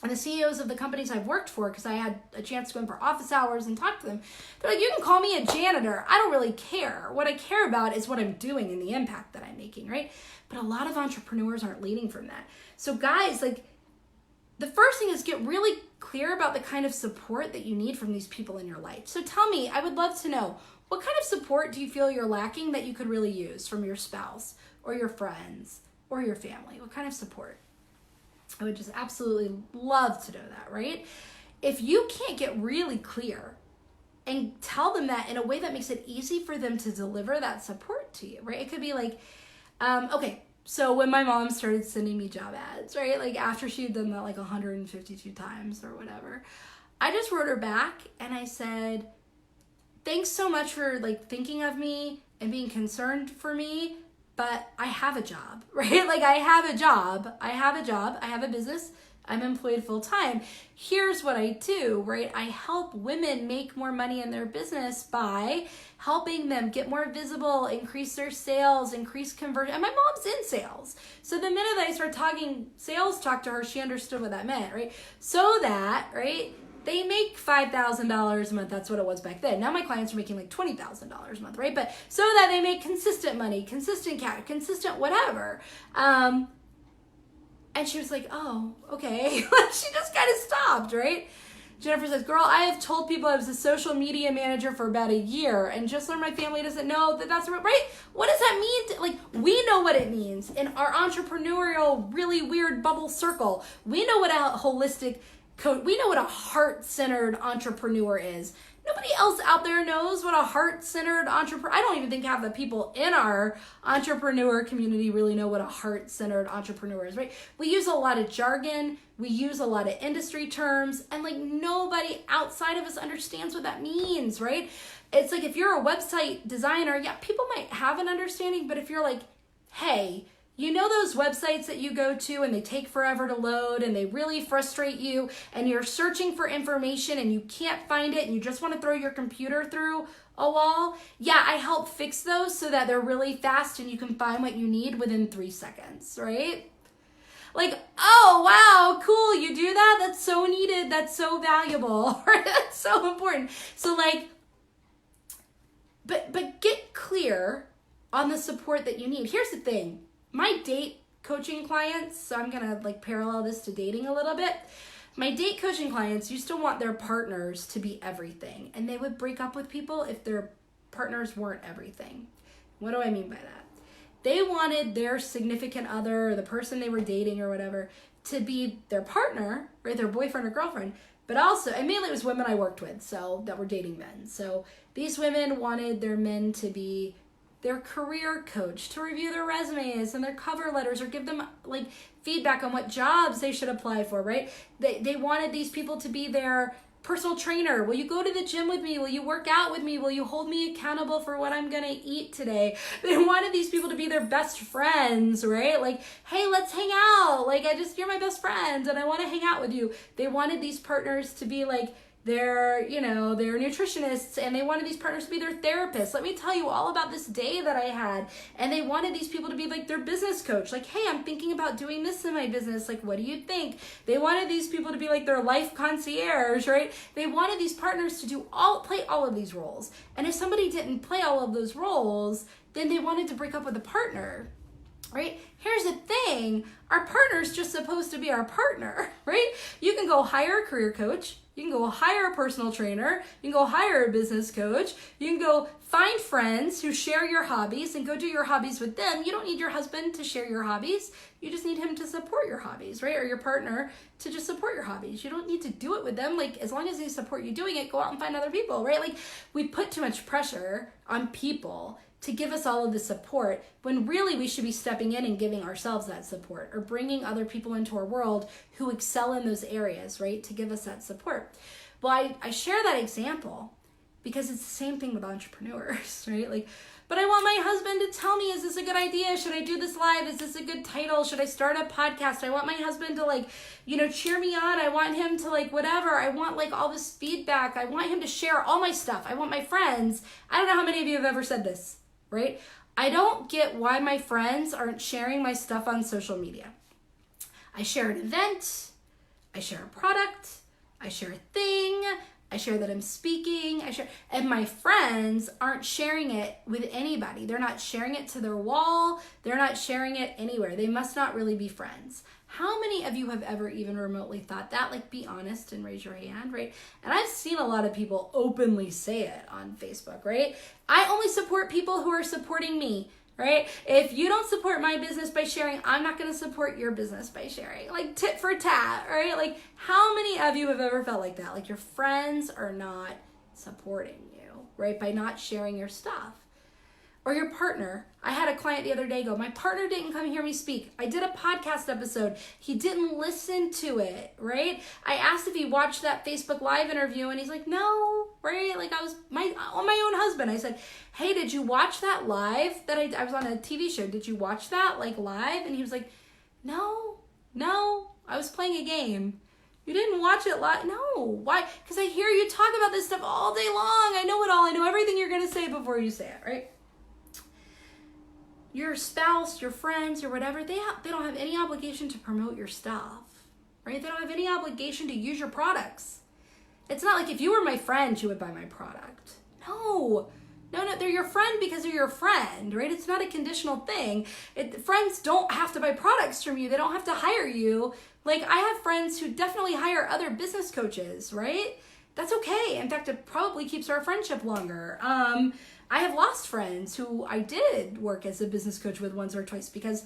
and the CEOs of the companies I've worked for, because I had a chance to go in for office hours and talk to them, they're like, you can call me a janitor. I don't really care. What I care about is what I'm doing and the impact that I'm making, right? But a lot of entrepreneurs aren't leading from that. So guys, like, the first thing is get really clear about the kind of support that you need from these people in your life. So tell me, I would love to know, what kind of support do you feel you're lacking that you could really use from your spouse or your friends or your family? What kind of support? I would just absolutely love to know that, right? If you can't get really clear and tell them that in a way that makes it easy for them to deliver that support to you, right? It could be like, okay, so when my mom started sending me job ads, right? Like after she had done that like 152 times or whatever, I just wrote her back and I said, thanks so much for like thinking of me. and being concerned for me, but I have a job, right? Like I have a job, I have a business, I'm employed full time. Here's what I do, right? I help women make more money in their business by helping them get more visible, increase their sales, increase conversion. And my mom's in sales. So the minute I started talking sales talk to her, she understood what that meant, right? So that, right, they make $5,000 a month. That's what it was back then. Now my clients are making like $20,000 a month, right? But so that they make consistent money, consistent cash, consistent whatever. And she was like, oh, okay. She just kind of stopped, right? Jennifer says, girl, I have told people I was a social media manager for about a year and just learned my family doesn't know that that's right. What does that mean? Like, we know what it means in our entrepreneurial, really weird bubble circle. We know what a holistic coach, we know what a heart-centered entrepreneur is. Nobody else out there knows what a heart-centered entrepreneur. I don't even think half the people in our entrepreneur community really know what a heart-centered entrepreneur is, right? We use a lot of jargon, we use a lot of industry terms, and like nobody outside of us understands what that means, right? It's like if you're a website designer, yeah, people might have an understanding, but if you're like, hey, you know those websites that you go to and they take forever to load and they really frustrate you and you're searching for information and you can't find it and you just want to throw your computer through a wall? Yeah, I help fix those so that they're really fast and you can find what you need within 3 seconds, right? Like, oh, wow, cool, you do that? That's so needed, that's so valuable, right? That's so important. So like, but get clear on the support that you need. Here's the thing. My date coaching clients, so I'm going to like parallel this to dating a little bit. My date coaching clients used to want their partners to be everything, and they would break up with people if their partners weren't everything. What do I mean by that? They wanted their significant other, or the person they were dating or whatever, to be their partner, right? Their boyfriend or girlfriend, but also, and mainly it was women I worked with, so that were dating men. So these women wanted their men to be their career coach, to review their resumes and their cover letters or give them like feedback on what jobs they should apply for, right? They wanted these people to be their personal trainer. Will you go to the gym with me? Will you work out with me? Will you hold me accountable for what I'm gonna eat today? They wanted these people to be their best friends, right? Like, hey, let's hang out. Like, you're my best friend and I wanna hang out with you. They wanted these partners to be like, they're nutritionists, and they wanted these partners to be their therapists. Let me tell you all about this day that I had. And they wanted these people to be like their business coach. Like, hey, I'm thinking about doing this in my business. Like, what do you think? They wanted these people to be like their life concierge, right? They wanted these partners to play all of these roles. And if somebody didn't play all of those roles, then they wanted to break up with the partner. Right? Here's the thing. Our partner's just supposed to be our partner, right? You can go hire a career coach. You can go hire a personal trainer. You can go hire a business coach. You can go find friends who share your hobbies and go do your hobbies with them. You don't need your husband to share your hobbies. You just need him to support your hobbies, right? Or your partner to just support your hobbies. You don't need to do it with them. Like, as long as they support you doing it, go out and find other people, right? Like, we put too much pressure on people to give us all of the support when really we should be stepping in and giving ourselves that support, or bringing other people into our world who excel in those areas, right, to give us that support. Well, I share that example because it's the same thing with entrepreneurs, right? Like, but I want my husband to tell me, is this a good idea? Should I do this live? Is this a good title? Should I start a podcast? I want my husband to like, cheer me on. I want him to like, whatever. I want like all this feedback. I want him to share all my stuff. I want my friends. I don't know how many of you have ever said this, right? I don't get why my friends aren't sharing my stuff on social media. I share an event. I share a product. I share a thing. I share that I'm speaking. And my friends aren't sharing it with anybody. They're not sharing it to their wall. They're not sharing it anywhere. They must not really be friends. How many of you have ever even remotely thought that? Like, be honest and raise your hand, right? And I've seen a lot of people openly say it on Facebook, right? I only support people who are supporting me, right? If you don't support my business by sharing, I'm not going to support your business by sharing. Like, tit for tat, right? Like, how many of you have ever felt like that? Like, your friends are not supporting you, right? By not sharing your stuff. Or your partner. I had a client the other day go, my partner didn't come hear me speak. I did a podcast episode. He didn't listen to it, right? I asked if he watched that Facebook Live interview and he's like, no, right? Like I was on my own husband. I said, hey, did you watch that live that I was on a TV show? Did you watch that like live? And he was like, no, I was playing a game. You didn't watch it live? No. Why? Because I hear you talk about this stuff all day long. I know it all. I know everything you're going to say before you say it, right? Your spouse, your friends, or whatever, they don't have any obligation to promote your stuff, right? They don't have any obligation to use your products. It's not like if you were my friend, you would buy my product. No, they're your friend because they're your friend, right? It's not a conditional thing. Friends don't have to buy products from you. They don't have to hire you. Like I have friends who definitely hire other business coaches, right? That's okay. In fact, it probably keeps our friendship longer. I have lost friends who I did work as a business coach with once or twice because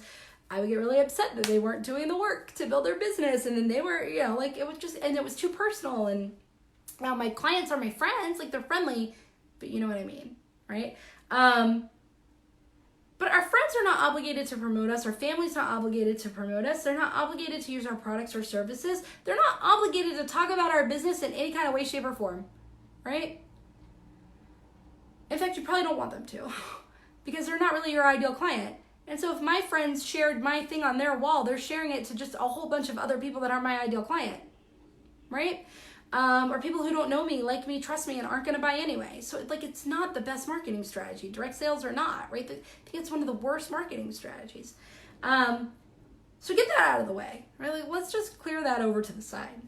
I would get really upset that they weren't doing the work to build their business. And then they were, like it was too personal. And now my clients are my friends, like they're friendly, but you know what I mean, right? But our friends are not obligated to promote us. Our family's not obligated to promote us. They're not obligated to use our products or services. They're not obligated to talk about our business in any kind of way, shape, or form, right? In fact, you probably don't want them to because they're not really your ideal client. And so if my friends shared my thing on their wall, they're sharing it to just a whole bunch of other people that aren't my ideal client, right? Or people who don't know me, like me, trust me, and aren't going to buy anyway. So it's not the best marketing strategy. Direct sales or not, right? I think it's one of the worst marketing strategies. So get that out of the way, right? Like, let's just clear that over to the side.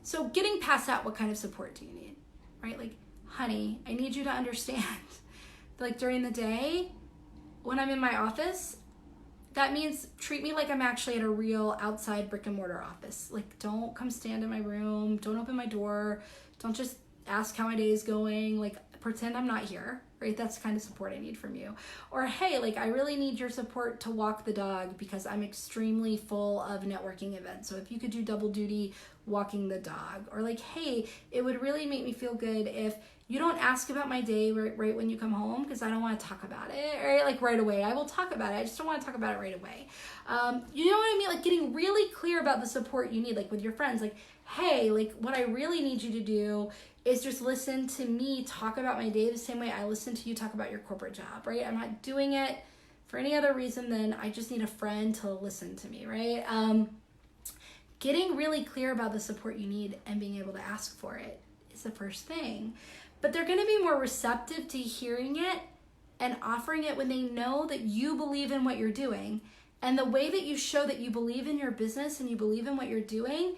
So getting past that, what kind of support do you need, right? Like, honey, I need you to understand, like during the day, when I'm in my office, that means treat me like I'm actually at a real outside brick and mortar office. Like, don't come stand in my room. Don't open my door. Don't just ask how my day is going. Like, pretend I'm not here, right? That's the kind of support I need from you. Or, hey, like, I really need your support to walk the dog because I'm extremely full of networking events. So if you could do double duty walking the dog. Or like, hey, it would really make me feel good if you don't ask about my day right when you come home because I don't want to talk about it, right? Like right away. I will talk about it. I just don't want to talk about it right away. You know what I mean? Like getting really clear about the support you need, like with your friends. Like, hey, like what I really need you to do is just listen to me talk about my day the same way I listen to you talk about your corporate job, right? I'm not doing it for any other reason than I just need a friend to listen to me, right? Getting really clear about the support you need and being able to ask for it is the first thing. But they're going to be more receptive to hearing it and offering it when they know that you believe in what you're doing. And the way that you show that you believe in your business and you believe in what you're doing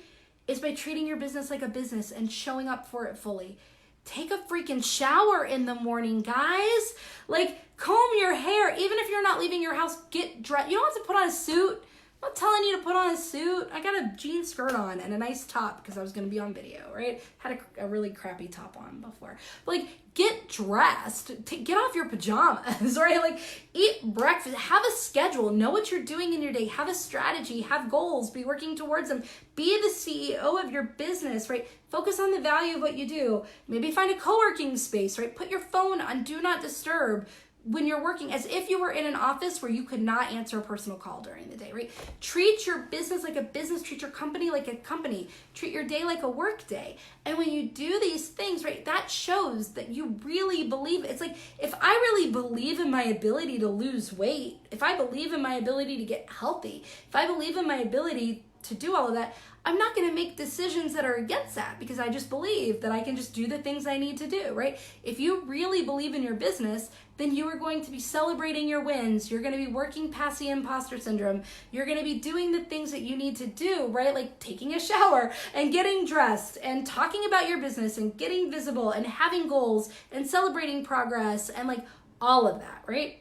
is by treating your business like a business and showing up for it fully. Take a freaking shower in the morning, guys. Like, comb your hair. Even if you're not leaving your house, get dressed. You don't have to put on a suit. I'm not telling you to put on a suit. I got a jean skirt on and a nice top because I was going to be on video, right? Had a really crappy top on before. But like, get dressed. Get off your pajamas, right? Like, eat breakfast. Have a schedule. Know what you're doing in your day. Have a strategy. Have goals. Be working towards them. Be the CEO of your business, right? Focus on the value of what you do. Maybe find a co-working space, right? Put your phone on Do Not Disturb when you're working, as if you were in an office where you could not answer a personal call during the day, right? Treat your business like a business, treat your company like a company, treat your day like a work day. And when you do these things, right, that shows that you really believe it. It's like, if I really believe in my ability to lose weight, if I believe in my ability to get healthy, if I believe in my ability to do all of that, I'm not going to make decisions that are against that because I just believe that I can just do the things I need to do, right? If you really believe in your business, then you are going to be celebrating your wins. You're going to be working past the imposter syndrome. You're going to be doing the things that you need to do, right? Like taking a shower and getting dressed and talking about your business and getting visible and having goals and celebrating progress and like all of that, right?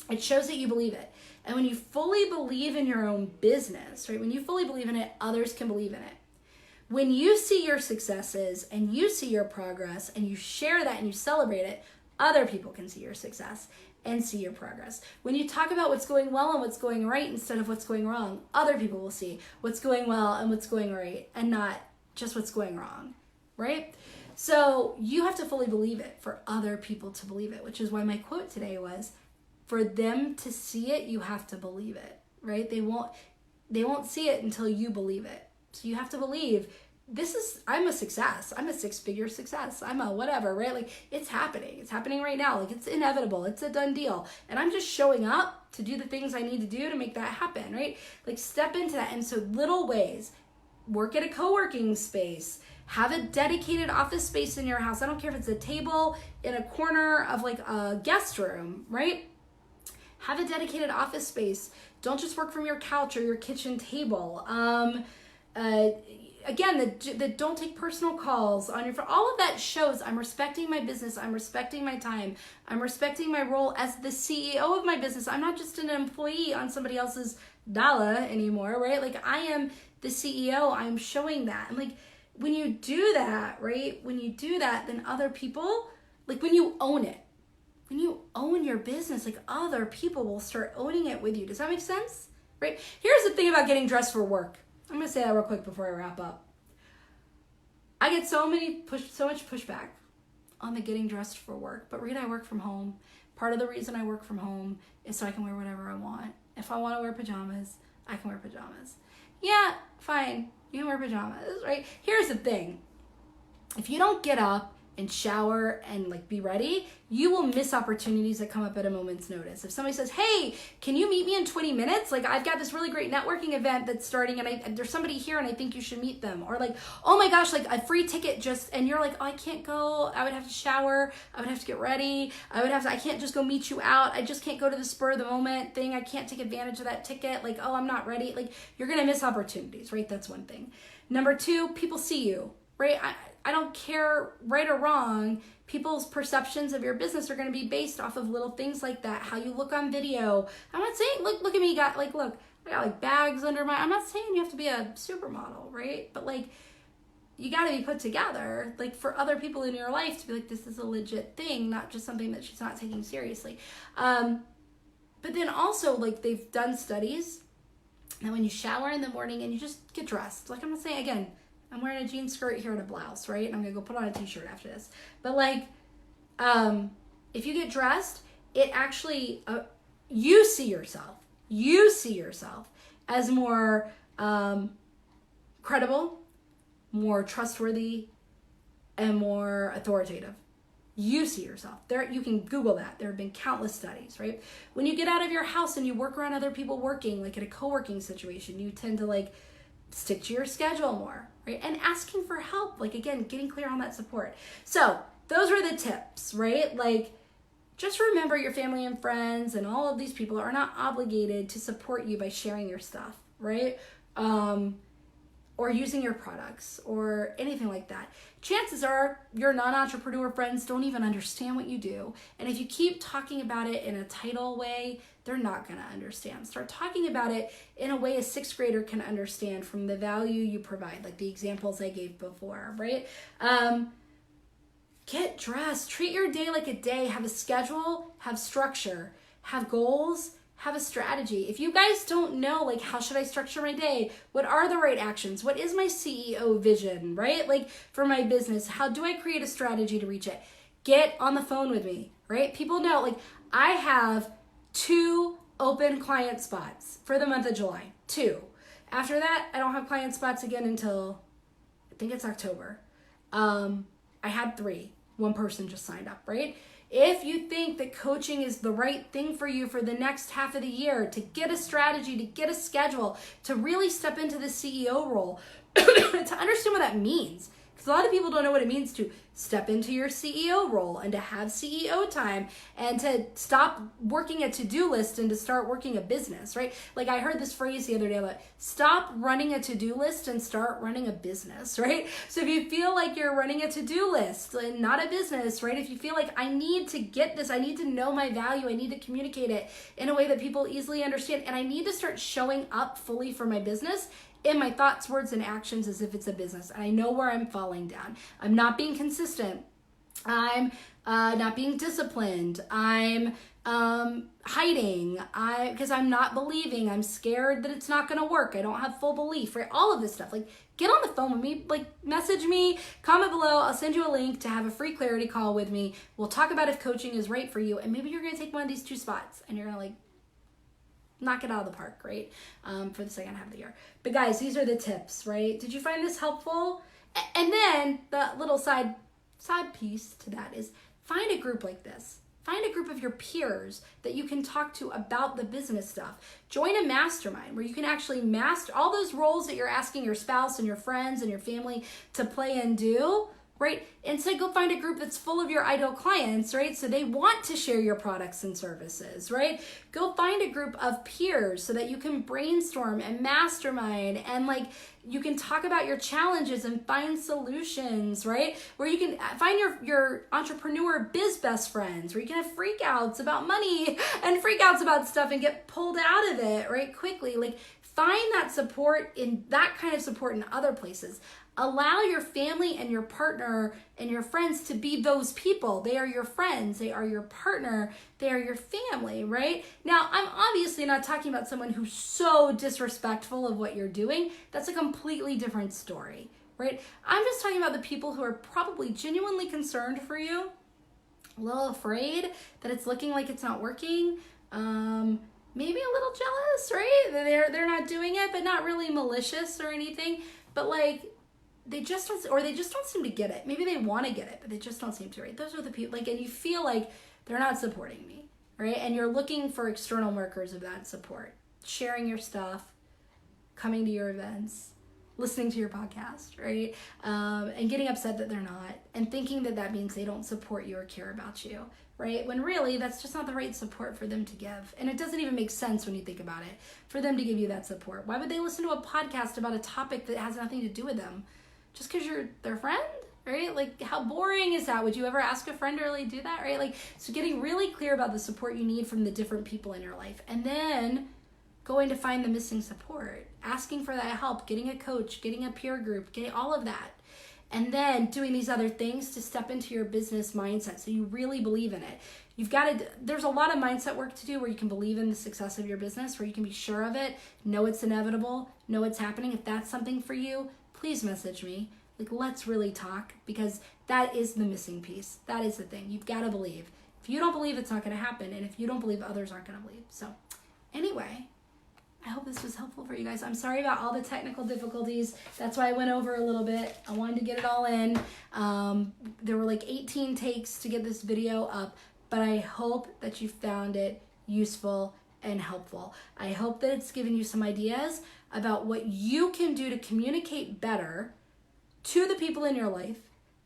It shows that you believe it. And when you fully believe in your own business, right? When you fully believe in it, others can believe in it. When you see your successes and you see your progress and you share that and you celebrate it, other people can see your success and see your progress. When you talk about what's going well and what's going right instead of what's going wrong, other people will see what's going well and what's going right and not just what's going wrong, right? So you have to fully believe it for other people to believe it, which is why my quote today was, for them to see it, you have to believe it, right? They won't see it until you believe it. So you have to believe I'm a success. I'm a 6-figure success. I'm a whatever, right? Like it's happening. It's happening right now. Like it's inevitable. It's a done deal. And I'm just showing up to do the things I need to do to make that happen, right? Like step into that. And so little ways, work at a co-working space, have a dedicated office space in your house. I don't care if it's a table in a corner of like a guest room, right? Have a dedicated office space. Don't just work from your couch or your kitchen table. Again, that don't take personal calls on your phone. All of that shows I'm respecting my business. I'm respecting my time. I'm respecting my role as the CEO of my business. I'm not just an employee on somebody else's dollar anymore, right? Like I am the CEO. I'm showing that. And like when you do that, right? When you do that, then other people, like when you own it, when you own your business, like other people will start owning it with you. Does that make sense? Right? Here's the thing about getting dressed for work. I'm going to say that real quick before I wrap up. I get so much pushback on the getting dressed for work. But Rita, I work from home. Part of the reason I work from home is so I can wear whatever I want. If I want to wear pajamas, I can wear pajamas. Yeah, fine. You can wear pajamas, right? Here's the thing. If you don't get up and shower and like be ready, you will miss opportunities that come up at a moment's notice. If somebody says, hey, can you meet me in 20 minutes? Like I've got this really great networking event that's starting and there's somebody here and I think you should meet them. Or like, oh my gosh, like a free ticket and you're like, oh, I can't go. I would have to shower. I would have to get ready. I can't just go meet you out. I just can't go to the spur of the moment thing. I can't take advantage of that ticket. Like, oh, I'm not ready. Like you're going to miss opportunities, right? That's one thing. Number two, people see you, right? I don't care right or wrong. People's perceptions of your business are going to be based off of little things like that. How you look on video. I'm not saying, look at me, look, I got like bags under I'm not saying you have to be a supermodel, right? But like, you got to be put together, like for other people in your life to be like, this is a legit thing, not just something that she's not taking seriously. But then also like they've done studies that when you shower in the morning and you just get dressed, like I'm not saying again, I'm wearing a jean skirt here and a blouse, right? And I'm going to go put on a t-shirt after this. But like, if you get dressed, it actually, you see yourself as more credible, more trustworthy, and more authoritative. You see yourself. You can Google that. There have been countless studies, right? When you get out of your house and you work around other people working, like in a co-working situation, you tend to like stick to your schedule more, right? And asking for help, like again, getting clear on that support. So those were the tips, right? Like just remember your family and friends and all of these people are not obligated to support you by sharing your stuff, right? Or using your products or anything like that. Chances are your non-entrepreneur friends don't even understand what you do. And if you keep talking about it in a title way, they're not going to understand. Start talking about it in a way a 6th grader can understand from the value you provide, like the examples I gave before, right? Get dressed. Treat your day like a day. Have a schedule, have structure, have goals, have a strategy. If you guys don't know, like, how should I structure my day? What are the right actions? What is my CEO vision, right? Like, for my business, how do I create a strategy to reach it? Get on the phone with me, right? People know, like, I have 2 open client spots for the month of July. 2. After that, I don't have client spots again until, I think it's October. I had 3. 1 person just signed up, right? If you think that coaching is the right thing for you for the next half of the year, to get a strategy, to get a schedule, to really step into the CEO role, to understand what that means. Because a lot of people don't know what it means to step into your CEO role and to have CEO time and to stop working a to-do list and to start working a business, right? Like I heard this phrase the other day, like stop running a to-do list and start running a business, right? So if you feel like you're running a to-do list and not a business, right? If you feel like I need to get this, I need to know my value, I need to communicate it in a way that people easily understand, and I need to start showing up fully for my business in my thoughts, words, and actions as if it's a business. And I know where I'm falling down. I'm not being consistent. I'm not being disciplined. I'm hiding. Because I'm not believing. I'm scared that it's not going to work. I don't have full belief, right? All of this stuff. Like, get on the phone with me. Like, message me, comment below. I'll send you a link to have a free clarity call with me. We'll talk about if coaching is right for you. And maybe you're going to take one of these 2 spots and you're going to like knock it out of the park, right? For the second half of the year. But guys, these are the tips, right? Did you find this helpful? And then the little side piece to that is find a group like this. Find a group of your peers that you can talk to about the business stuff. Join a mastermind where you can actually master all those roles that you're asking your spouse and your friends and your family to play and do, right? Instead, go find a group that's full of your ideal clients, right? So they want to share your products and services, right? Go find a group of peers so that you can brainstorm and mastermind and like you can talk about your challenges and find solutions, right? Where you can find your entrepreneur biz best friends, where you can have freakouts about money and freakouts about stuff and get pulled out of it, right? Quickly. Like, find that support in that kind of support in other places. Allow your family and your partner and your friends to be those people. They are your friends. They are your partner. They are your family, right? Now, I'm obviously not talking about someone who's so disrespectful of what you're doing. That's a completely different story, right? I'm just talking about the people who are probably genuinely concerned for you, a little afraid that it's looking like it's not working, maybe a little jealous, right? They're not doing it, but not really malicious or anything, but like, they just don't seem to get it. Maybe they want to get it, but they just don't seem to, right? Those are the people, like, and you feel like they're not supporting me, right? And you're looking for external markers of that support, sharing your stuff, coming to your events, listening to your podcast, right? And getting upset that they're not, and thinking that means they don't support you or care about you, right? When really, that's just not the right support for them to give. And it doesn't even make sense when you think about it, for them to give you that support. Why would they listen to a podcast about a topic that has nothing to do with them? Just because you're their friend, right? Like, how boring is that? Would you ever ask a friend to really do that, right? Like, so getting really clear about the support you need from the different people in your life, and then going to find the missing support, asking for that help, getting a coach, getting a peer group, getting all of that, and then doing these other things to step into your business mindset so you really believe in it. There's a lot of mindset work to do where you can believe in the success of your business, where you can be sure of it, know it's inevitable, know it's happening. If that's something for you, please message me. Like, let's really talk, because that is the missing piece. That is the thing. You've got to believe. If you don't believe, it's not going to happen. And if you don't believe, others aren't going to believe. So anyway, I hope this was helpful for you guys. I'm sorry about all the technical difficulties. That's why I went over a little bit. I wanted to get it all in. There were like 18 takes to get this video up, but I hope that you found it useful and helpful. I hope that it's given you some ideas about what you can do to communicate better to the people in your life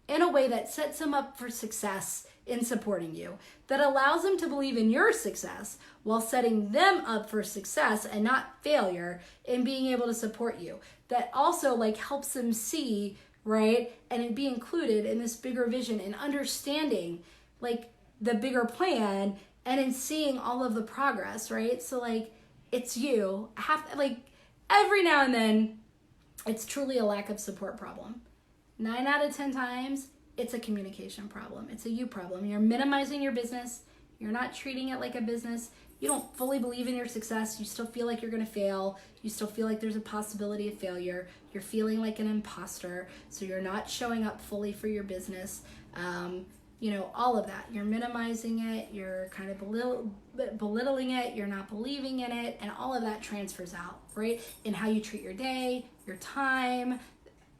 in a way that sets them up for success in supporting you, that allows them to believe in your success while setting them up for success and not failure in being able to support you, that also like helps them see, right, and be included in this bigger vision and understanding like the bigger plan and in seeing all of the progress, right? So like, it's you like every now and then it's truly a lack of support problem. 9 out of 10 times, it's a communication problem. It's a you problem. You're minimizing your business. You're not treating it like a business. You don't fully believe in your success. You still feel like you're going to fail. You still feel like there's a possibility of failure. You're feeling like an imposter. So you're not showing up fully for your business. All of that. You're minimizing it. You're kind of belittling it. You're not believing in it. And all of that transfers out, right? In how you treat your day, your time,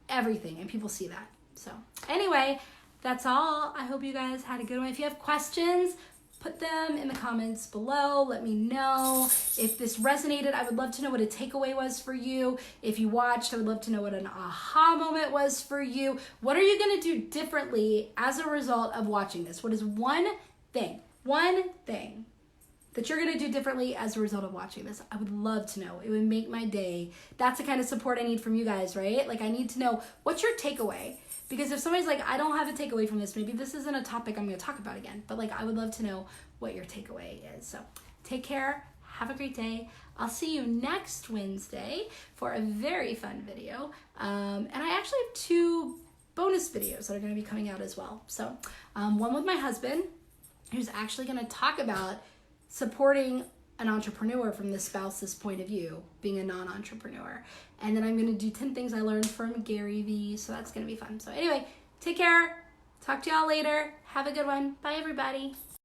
everything. And people see that. So anyway, that's all. I hope you guys had a good one. If you have questions, put them in the comments below. Let me know if this resonated. I would love to know what a takeaway was for you. If you watched, I would love to know what an aha moment was for you. What are you going to do differently as a result of watching this? What is one thing that you're going to do differently as a result of watching this? I would love to know. It would make my day. That's the kind of support I need from you guys, right? Like, I need to know, what's your takeaway? Because if somebody's like, I don't have a takeaway from this, maybe this isn't a topic I'm going to talk about again. But like, I would love to know what your takeaway is. So take care. Have a great day. I'll see you next Wednesday for a very fun video. And I actually have 2 bonus videos that are going to be coming out as well. So one with my husband, who's actually going to talk about supporting an entrepreneur from the spouse's point of view, being a non-entrepreneur. And then I'm going to do 10 things I learned from Gary Vee. So that's going to be fun. So anyway, take care. Talk to y'all later. Have a good one. Bye, everybody.